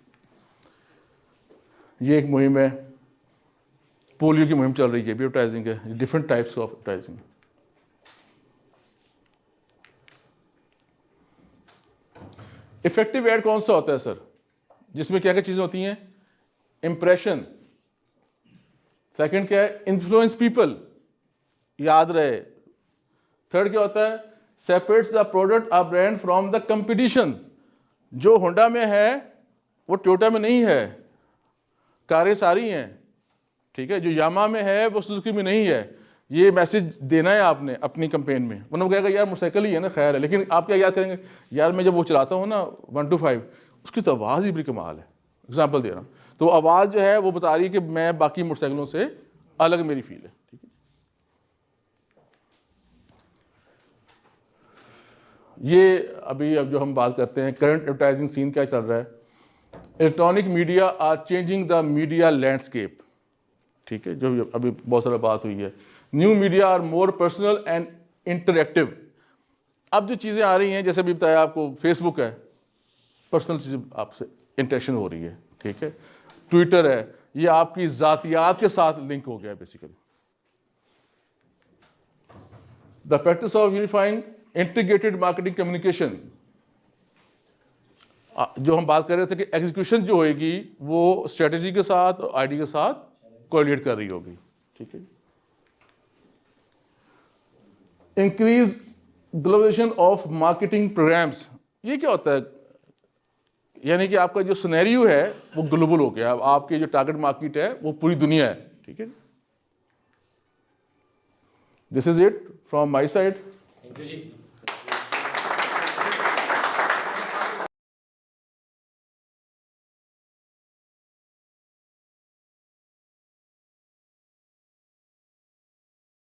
یہ ایک مہم ہے. پولیو کی مہم چل رہی ہے, بھی ایڈورٹائزنگ ہے. Different types of advertising. Effective ad کون سا ہوتا ہے سر؟ جس میں کیا کیا چیزیں ہوتی ہیں؟ امپریشن. سیکنڈ کیا ہے؟ انفلوئنس پیپل, یاد رہے. تھرڈ کیا ہوتا ہے؟ Separates the product a brand from the competition. جو ہونڈا میں ہے وہ ٹویوٹا میں نہیں ہے, کاریں ساری ہیں. ٹھیک ہے, جو یاما میں ہے وہ سوزوکی میں نہیں ہے. یہ میسج دینا ہے آپ نے اپنی کمپین میں. ورنہ وہ کہے گا یار موٹر سائیکل ہی ہے نا, خیر ہے. لیکن آپ کیا یاد کریں گے؟ یار میں جب وہ چلاتا ہوں نا 1 to 5, اس کی تو آواز ہی بڑی کمال ہے. اگزامپل دے رہا ہوں. تو آواز جو ہے وہ بتا رہی ہے کہ میں باقی موٹر سائیکلوں سے الگ میری فیل ہے. ٹھیک ہے, یہ ابھی اب جو ہم بات کرتے ہیں کرنٹ ایڈورٹائزنگ سین کیا چل رہا ہے. Electronic media are changing the media landscape. ٹھیک ہے, جو ابھی بہت سارا بات ہوئی ہے. New media are more personal and interactive. اب جو چیزیں آ رہی ہیں, جیسے بھی بتایا آپ کو, فیس بک ہے, پرسنل چیزیں آپ سے انٹریکشن ہو رہی ہے. ٹھیک ہے, ٹویٹر ہے, یہ آپ کی ذاتیات کے ساتھ لنک ہو گیا ہے basically. The practice of unifying integrated marketing communication, جو ہم بات کر رہے تھے کہ ایگزیکیوشن جو ہوئے گی وہ اسٹریٹجی کے ساتھ اور آئی ڈی کے ساتھ کوریلیٹ کر رہی ہوگی. ٹھیک ہے, increase globalization of marketing programmes. یہ کیا ہوتا ہے؟ یعنی کہ آپ کا جو سینیریو ہے وہ گلوبل ہو گیا. اب آپ کی جو ٹارگیٹ مارکیٹ ہے وہ پوری دنیا ہے. ٹھیک ہے, this is it from my side. Thank you G.